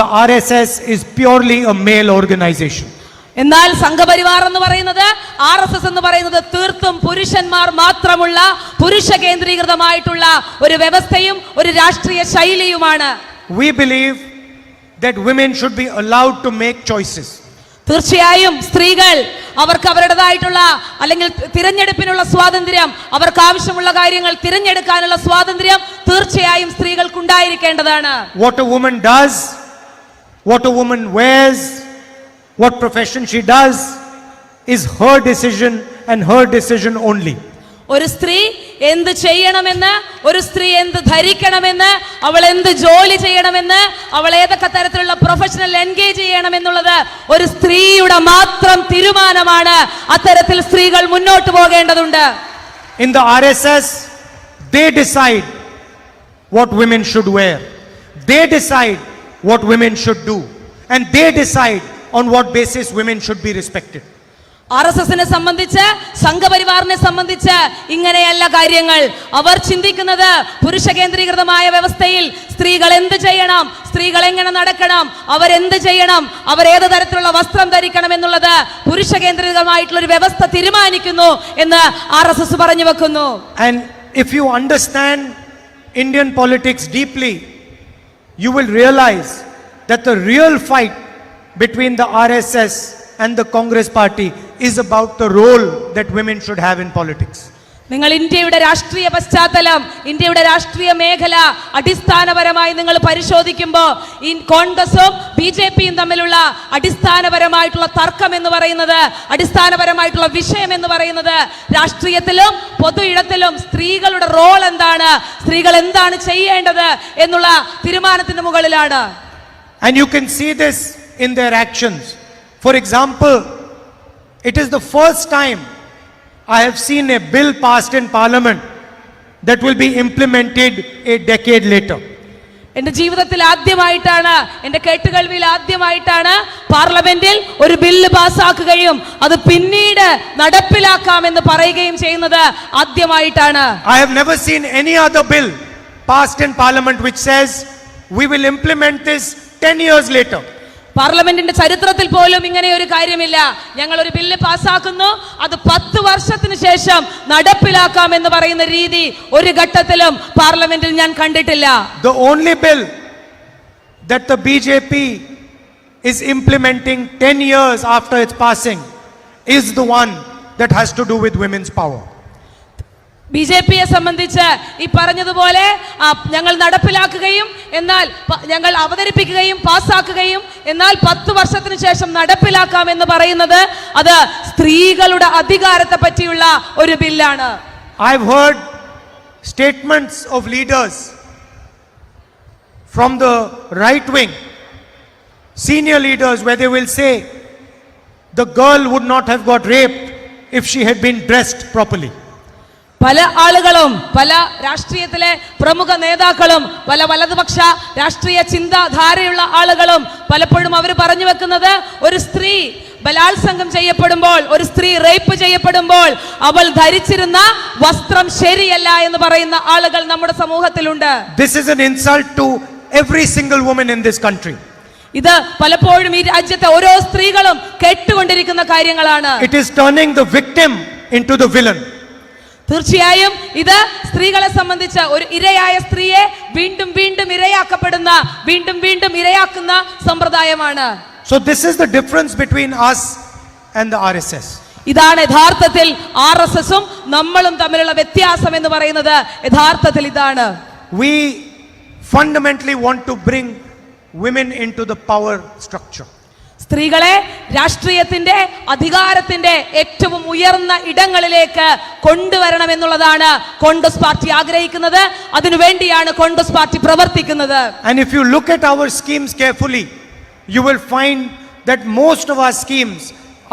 The RSS is purely a male organization. എന്നാൽ സംഘപരിവാർ എന്ന് പറയുന്നത് RSS എന്ന് പറയുന്നത് തീർത്തും പുരുഷന്മാർ മാത്രമുള്ള പുരുഷ കേന്ദ്രീകൃതമായിട്ടുള്ള ഒരു വ്യവസ്ഥയും ഒരു രാഷ്ട്രീയ ശൈലിയുമാണ്. We believe that women should be allowed to make choices. തീർച്ചയായും സ്ത്രീകൾ അവർക്ക് അവരുടേതായിട്ടുള്ള അല്ലെങ്കിൽ തിരഞ്ഞെടുപ്പിനുള്ള സ്വാതന്ത്ര്യം, അവർക്ക് ആവശ്യമുള്ള കാര്യങ്ങൾ തിരഞ്ഞെടുക്കാനുള്ള സ്വാതന്ത്ര്യം തീർച്ചയായും സ്ത്രീകൾക്ക് ഉണ്ടായിരിക്കേണ്ടതാണ്. What a woman does, what a woman wears, what profession she does is her decision and her decision only. ഒരു സ്ത്രീ എന്ത് ചെയ്യണമെന്ന്, ഒരു സ്ത്രീ എന്ത് ധരിക്കണമെന്ന്, അവൾ എന്ത് ജോലി ചെയ്യണമെന്ന്, അവൾ ഏതൊക്കെ തരത്തിലുള്ള പ്രൊഫഷണൽ എൻഗേജ് ചെയ്യണമെന്നുള്ളത് ഒരു സ്ത്രീയുടെ മാത്രം തീരുമാനമാണ്. അത്തരത്തിൽ സ്ത്രീകൾ മുന്നോട്ട് പോകേണ്ടതുണ്ട്. In the RSS, they decide what women should wear. They decide what women should do. And they decide on what basis women should be respected. RSSനെ സംബന്ധിച്ച്, സംഘപരിവാറിനെ സംബന്ധിച്ച് ഇങ്ങനെയല്ല കാര്യങ്ങൾ. അവർ ചിന്തിക്കുന്നത് പുരുഷ കേന്ദ്രീകൃതമായ വ്യവസ്ഥയിൽ സ്ത്രീകൾ എന്ത് ചെയ്യണം, സ്ത്രീകൾ എങ്ങനെ നടക്കണം, അവരെന്ത് ചെയ്യണം, അവർ ഏത് തരത്തിലുള്ള വസ്ത്രം ധരിക്കണം എന്നുള്ളത് പുരുഷ കേന്ദ്രീകൃതമായിട്ടുള്ള ഒരു വ്യവസ്ഥ തീരുമാനിക്കുന്നു എന്ന് RSS പറഞ്ഞു വെക്കുന്നു. And if you understand Indian politics deeply, you will realize that the real fight between the RSS and the Congress party is about the role that women should have in politics. നിങ്ങൾ ഇന്ത്യയുടെ രാഷ്ട്രീയ പശ്ചാത്തലം, ഇന്ത്യയുടെ രാഷ്ട്രീയ മേഖല അടിസ്ഥാനപരമായി നിങ്ങൾ പരിശോധിക്കുമ്പോൾ കോൺഗ്രസും ബിജെപിയും തമ്മിലുള്ള അടിസ്ഥാനപരമായിട്ടുള്ള തർക്കം എന്ന് പറയുന്നത്, അടിസ്ഥാനപരമായിട്ടുള്ള വിഷയം എന്ന് പറയുന്നത് രാഷ്ട്രീയത്തിലും പൊതു ഇടത്തിലും സ്ത്രീകളുടെ റോൾ എന്താണ്, സ്ത്രീകൾ എന്താണ് ചെയ്യേണ്ടത് എന്നുള്ള തീരുമാനത്തിന് മുകളിലാണ്. And you can see this in their actions. For example, it is the first time I have seen a bill passed in parliament that will be implemented a decade later. എന്റെ ജീവിതത്തിൽ ആദ്യമായിട്ടാണ്, എന്റെ കേട്ടുകേൾവിയിൽ ആദ്യമായിട്ടാണ് പാർലമെന്റിൽ ഒരു ബില്ല് പാസ്സാക്കുകയും അത് പിന്നീട് നടപ്പിലാക്കാമെന്ന് പറയുകയും ചെയ്യുന്നത് ആദ്യമായിട്ടാണ്. I have never seen any other bill passed in parliament which says we will implement this 10 years later. പാർലമെന്റിന്റെ ചരിത്രത്തിൽ പോലും ഇങ്ങനെ ഒരു കാര്യമില്ല. ഞങ്ങൾ ഒരു ബില്ല് പാസ്സാക്കുന്നു, അത് 10 വർഷത്തിന് ശേഷം നടപ്പിലാക്കാം എന്ന് പറയുന്ന രീതി ഒരു ഘട്ടത്തിലും പാർലമെന്റിൽ ഞാൻ കണ്ടിട്ടില്ല. The only bill that the BJP is implementing 10 years after its passing is the one that has to do with women's power. ബിജെപിയെ സംബന്ധിച്ച് ഈ പറഞ്ഞതുപോലെ ഞങ്ങൾ നടപ്പിലാക്കുകയും എന്നാൽ ഞങ്ങൾ അവതരിപ്പിക്കുകയും പാസ്സാക്കുകയും എന്നാൽ 10 വർഷത്തിന് ശേഷം നടപ്പിലാക്കാം എന്ന് പറയുന്നത് അത് സ്ത്രീകളുടെ അധികാരത്തെ പറ്റിയുള്ള ഒരു ബില്ലാണ്. I've heard statements of leaders from the right wing, senior leaders, where they will say the girl would not have got raped if she had been dressed properly. പല ആളുകളും, പല രാഷ്ട്രീയത്തിലെ പ്രമുഖ നേതാക്കളും, പല വലതുപക്ഷ രാഷ്ട്രീയ ചിന്താധാരയുള്ള ആളുകളും പലപ്പോഴും അവർ പറഞ്ഞു വെക്കുന്നത്, ഒരു സ്ത്രീ ബലാത്സംഗം ചെയ്യപ്പെടുമ്പോൾ, ഒരു സ്ത്രീ റേപ്പ് ചെയ്യപ്പെടുമ്പോൾ അവൾ ധരിച്ചിരുന്ന വസ്ത്രം ശരിയല്ല എന്ന് പറയുന്ന ആളുകൾ നമ്മുടെ സമൂഹത്തിലുണ്ട്. This is an insult to every single woman in this country. ഇത് പലപ്പോഴും ഈ രാജ്യത്തെ ഓരോ സ്ത്രീകളും കേട്ടുകൊണ്ടിരിക്കുന്ന കാര്യങ്ങളാണ്. It is turning the victim into the villain. തീർച്ചയായും ഇത് സ്ത്രീകളെ സംബന്ധിച്ച് ഒരു ഇരയായ സ്ത്രീയെ വീണ്ടും വീണ്ടും ഇരയാക്കപ്പെടുന്ന, വീണ്ടും വീണ്ടും ഇരയാക്കുന്ന സമ്പ്രദായമാണ്. So this is the difference between us and the RSS. ഇതാണ് യഥാർത്ഥത്തിൽ RSSഉം നമ്മളും തമ്മിലുള്ള വ്യത്യാസം എന്ന് പറയുന്നത്. യഥാർത്ഥത്തിൽ ഇതാണ്. We fundamentally want to bring women into the power structure. സ്ത്രീകളെ രാഷ്ട്രീയത്തിന്റെ, അധികാരത്തിന്റെ ഏറ്റവും ഉയർന്ന ഇടങ്ങളിലേക്ക് കൊണ്ടുവരണം എന്നുള്ളതാണ് കോൺഗ്രസ് പാർട്ടി ആഗ്രഹിക്കുന്നത്. അതിനുവേണ്ടിയാണ് കോൺഗ്രസ് പാർട്ടി പ്രവർത്തിക്കുന്നത്. And if you look at our schemes carefully, you will find that most of our schemes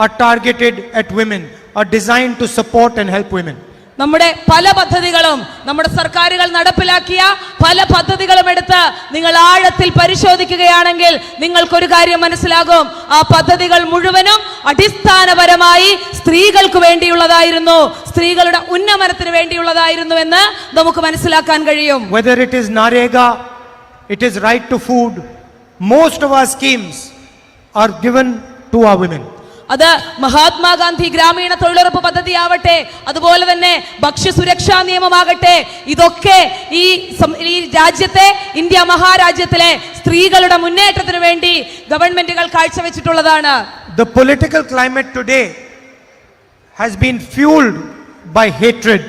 are targeted at women, are designed to support and help women. നമ്മുടെ പല പദ്ധതികളും, നമ്മുടെ സർക്കാരുകൾ നടപ്പിലാക്കിയ പല പദ്ധതികളും എടുത്ത് നിങ്ങൾ ആഴത്തിൽ പരിശോധിക്കുകയാണെങ്കിൽ നിങ്ങൾക്കൊരു കാര്യം മനസ്സിലാകും. ആ പദ്ധതികൾ മുഴുവനും അടിസ്ഥാനപരമായി സ്ത്രീകൾക്ക് വേണ്ടിയുള്ളതായിരുന്നു, സ്ത്രീകളുടെ ഉന്നമനത്തിന് വേണ്ടിയുള്ളതായിരുന്നു എന്ന് നമുക്ക് മനസ്സിലാക്കാൻ കഴിയും. Whether it is Narega, it is right to food, most of our schemes are given to our women. അത് മഹാത്മാഗാന്ധി ഗ്രാമീണ തൊഴിലുറപ്പ് പദ്ധതി ആവട്ടെ, അതുപോലെ തന്നെ ഭക്ഷ്യസുരക്ഷാ നിയമമാകട്ടെ, ഇതൊക്കെ ഈ രാജ്യത്തെ, ഇന്ത്യ മഹാരാജ്യത്തിലെ സ്ത്രീകളുടെ മുന്നേറ്റത്തിന് വേണ്ടി ഗവൺമെന്റുകൾ കാഴ്ചവെച്ചിട്ടുള്ളതാണ്. The political climate today has been fueled by hatred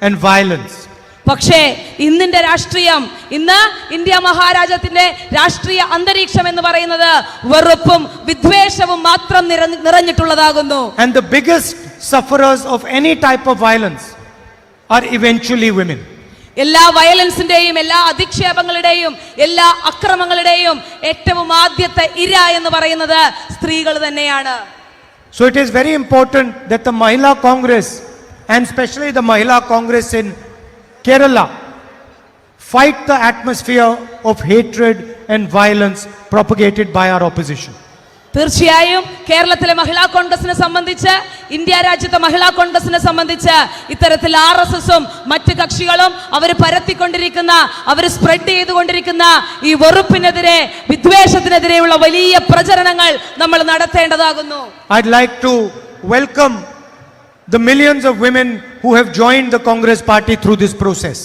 and violence. പക്ഷേ ഇന്നിന്റെ രാഷ്ട്രീയം, ഇന്ന് ഇന്ത്യ മഹാരാജ്യത്തിന്റെ രാഷ്ട്രീയ അന്തരീക്ഷം എന്ന് പറയുന്നത് വെറുപ്പും വിദ്വേഷവും മാത്രം നിറഞ്ഞിട്ടുള്ളതാകുന്നു. And the biggest sufferers of any type of violence are eventually women. എല്ലാ വയലൻസിന്റെയും, എല്ലാ അധിക്ഷേപങ്ങളുടെയും, എല്ലാ അക്രമങ്ങളുടെയും ഏറ്റവും ആദ്യത്തെ ഇര എന്ന് പറയുന്നത് സ്ത്രീകൾ തന്നെയാണ്. So it is very important that the Mahila Congress, and especially the Mahila Congress in Kerala, fight the atmosphere of hatred and violence propagated by our opposition. തീർച്ചയായും കേരളത്തിലെ മഹിളാ കോൺഗ്രസിനെ സംബന്ധിച്ച്, ഇന്ത്യ രാജ്യത്തെ മഹിളാ കോൺഗ്രസിനെ സംബന്ധിച്ച് ഇത്തരത്തിൽ RSSഉം മറ്റ് കക്ഷികളും അവർ പരത്തിക്കൊണ്ടിരിക്കുന്ന, അവർ സ്പ്രെഡ് ചെയ്തുകൊണ്ടിരിക്കുന്ന ഈ വെറുപ്പിനെതിരെ, വിദ്വേഷത്തിനെതിരെയുള്ള വലിയ പ്രചരണങ്ങൾ നമ്മൾ നടത്തേണ്ടതാകുന്നു. I'd like to welcome the millions of women who have joined the Congress party through this process.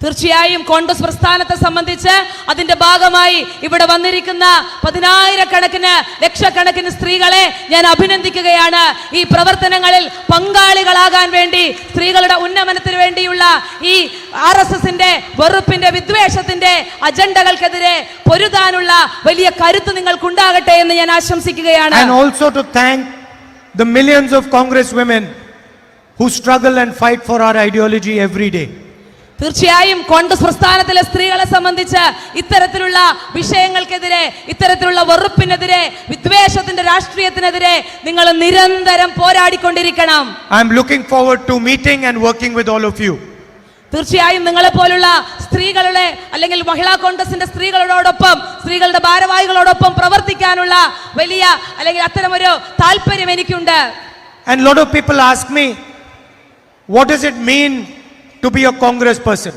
തീർച്ചയായും കോൺഗ്രസ് പ്രസ്ഥാനത്തെ സംബന്ധിച്ച് അതിന്റെ ഭാഗമായി ഇവിടെ വന്നിരിക്കുന്ന പതിനായിരക്കണക്കിന്, ലക്ഷക്കണക്കിന് സ്ത്രീകളെ ഞാൻ അഭിനന്ദിക്കുകയാണ്. ഈ പ്രവർത്തനങ്ങളിൽ പങ്കാളികളാകാൻ വേണ്ടി, സ്ത്രീകളുടെ ഉന്നമനത്തിന് വേണ്ടിയുള്ള ഈ RSSന്റെ വെറുപ്പിന്റെ, വിദ്വേഷത്തിന്റെ അജണ്ടകൾക്കെതിരെ പൊരുതാനുള്ള വലിയ കരുത്ത് നിങ്ങൾക്കുണ്ടാകട്ടെ എന്ന് ഞാൻ ആശംസിക്കുകയാണ്. And also to thank the millions of Congress women who struggle and fight for our ideology every day. തീർച്ചയായും കോൺഗ്രസ് പ്രസ്ഥാനത്തിലെ സ്ത്രീകളെ സംബന്ധിച്ച് ഇത്തരത്തിലുള്ള വിഷയങ്ങൾക്കെതിരെ, ഇത്തരത്തിലുള്ള വെറുപ്പിനെതിരെ, വിദ്വേഷത്തിന്റെ രാഷ്ട്രീയത്തിനെതിരെ നിങ്ങൾ നിരന്തരം പോരാടിക്കൊണ്ടിരിക്കണം. I am looking forward to meeting and working with all of you. തീർച്ചയായും നിങ്ങളെ പോലുള്ള സ്ത്രീകളുടെ, അല്ലെങ്കിൽ മഹിളാ കോൺഗ്രസിന്റെ സ്ത്രീകളോടൊപ്പം, സ്ത്രീകളുടെ ഭാരവാഹികളോടൊപ്പം പ്രവർത്തിക്കാനുള്ള വലിയ, അല്ലെങ്കിൽ അത്തരമൊരു താല്പര്യം എനിക്കുണ്ട്. And lot of people ask me, what does it mean to be a Congress person?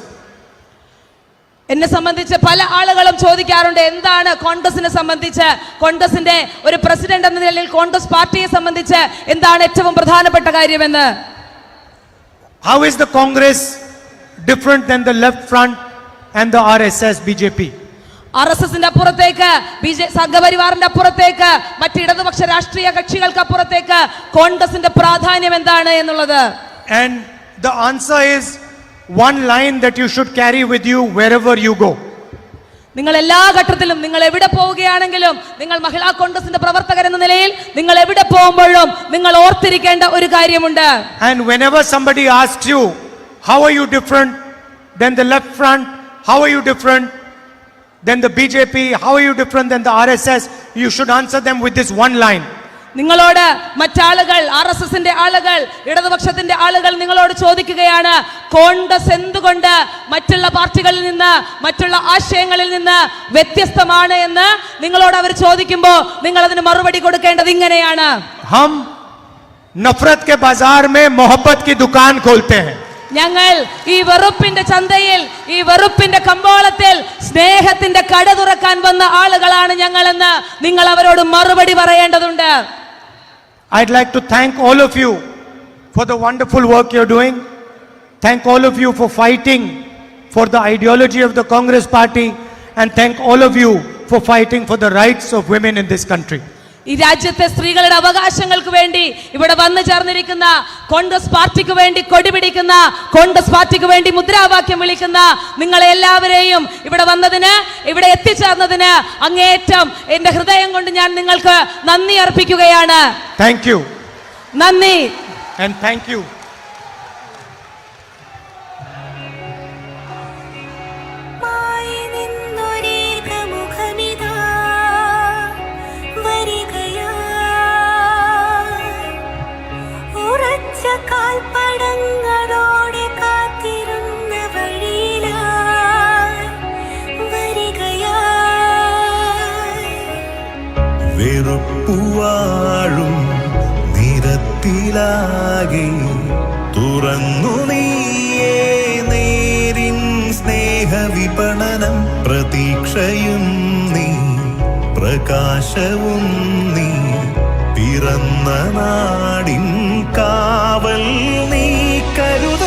എന്നെ സംബന്ധിച്ച് പല ആളുകളും ചോദിക്കാറുണ്ട്, എന്താണ് കോൺഗ്രസിനെ സംബന്ധിച്ച്, കോൺഗ്രസിന്റെ ഒരു പ്രസിഡന്റ് എന്ന നിലയിൽ കോൺഗ്രസ് പാർട്ടിയെ സംബന്ധിച്ച് എന്താണ് ഏറ്റവും പ്രധാനപ്പെട്ട കാര്യമെന്ന്. How is the Congress different than the left front and the RSS BJP? RSSന്റെ അപ്പുറത്തേക്ക്, സംഘപരിവാറിന്റെ അപ്പുറത്തേക്ക്, മറ്റ് ഇടതുപക്ഷ രാഷ്ട്രീയ കക്ഷികൾക്ക് അപ്പുറത്തേക്ക് കോൺഗ്രസിന്റെ പ്രാധാന്യം എന്താണ് എന്നുള്ളത്. And the answer is one line that you should carry with you wherever you go. നിങ്ങൾ എല്ലാ ഘട്ടത്തിലും, നിങ്ങൾ എവിടെ പോവുകയാണെങ്കിലും, നിങ്ങൾ മഹിളാ കോൺഗ്രസിന്റെ പ്രവർത്തകർ എന്ന നിലയിൽ നിങ്ങൾ എവിടെ പോകുമ്പോഴും നിങ്ങൾ ഓർത്തിരിക്കേണ്ട ഒരു കാര്യമുണ്ട്. And whenever somebody asks you, how are you different than the left front, how are you different than the BJP, how are you different than the RSS, you should answer them with this one line: നിങ്ങളോട് മറ്റാളുകൾ, RSSന്റെ ആളുകൾ, ഇടതുപക്ഷത്തിന്റെ ആളുകൾ നിങ്ങളോട് ചോദിക്കുകയാണ്, കോൺഗ്രസ് എന്തുകൊണ്ട് മറ്റുള്ള പാർട്ടികളിൽ നിന്ന്, മറ്റുള്ള ആശയങ്ങളിൽ നിന്ന് വ്യത്യസ്തമാണ് എന്ന് നിങ്ങളോട് അവർ ചോദിക്കുമ്പോൾ നിങ്ങൾ അതിന് മറുപടി കൊടുക്കേണ്ടത് ഇങ്ങനെയാണ്. हम नफरत के बाजार में मोहब्बत की दुकान खोलते हैं. ഞങ്ങൾ ഈ വെറുപ്പിന്റെ ചന്തയിൽ, ഈ വെറുപ്പിന്റെ കമ്പോളത്തിൽ സ്നേഹത്തിന്റെ കട തുറക്കാൻ വന്ന ആളുകളാണ് ഞങ്ങളെന്ന് നിങ്ങൾ അവരോട് മറുപടി പറയേണ്ടതുണ്ട്. I'd like to thank all of you for the wonderful work you're doing. Thank all of you for fighting for the ideology of the Congress party, and thank all of you for fighting for the rights of women in this country. ഈ രാജ്യത്തെ സ്ത്രീകളുടെ അവകാശങ്ങൾക്ക് വേണ്ടി ഇവിടെ വന്നു ചേർന്നിരിക്കുന്ന, കോൺഗ്രസ് പാർട്ടിക്ക് വേണ്ടി കൊടി പിടിക്കുന്ന, കോൺഗ്രസ് പാർട്ടിക്ക് വേണ്ടി മുദ്രാവാക്യം വിളിക്കുന്ന നിങ്ങളെ എല്ലാവരെയും ഇവിടെ വന്നതിന്, ഇവിടെ എത്തിച്ചേർന്നതിന് അങ്ങേയറ്റം എന്റെ ഹൃദയം കൊണ്ട് ഞാൻ നിങ്ങൾക്ക് നന്ദി അർപ്പിക്കുകയാണ്. Thank you. നന്ദി. And thank you. കാൽപ്പടങ്ങളോടെ കാത്തിരുന്ന വഴിയിലായി വരികയായി. വെറുപ്പുവാഴും നിരത്തിലാകെ തുറന്നു നീയേ നേരിൻ സ്നേഹവിപണനം. പ്രതീക്ഷയും നീ, പ്രകാശവും നീ, പിറന്ന നാടിൻ കാവൽ നീ, കരുത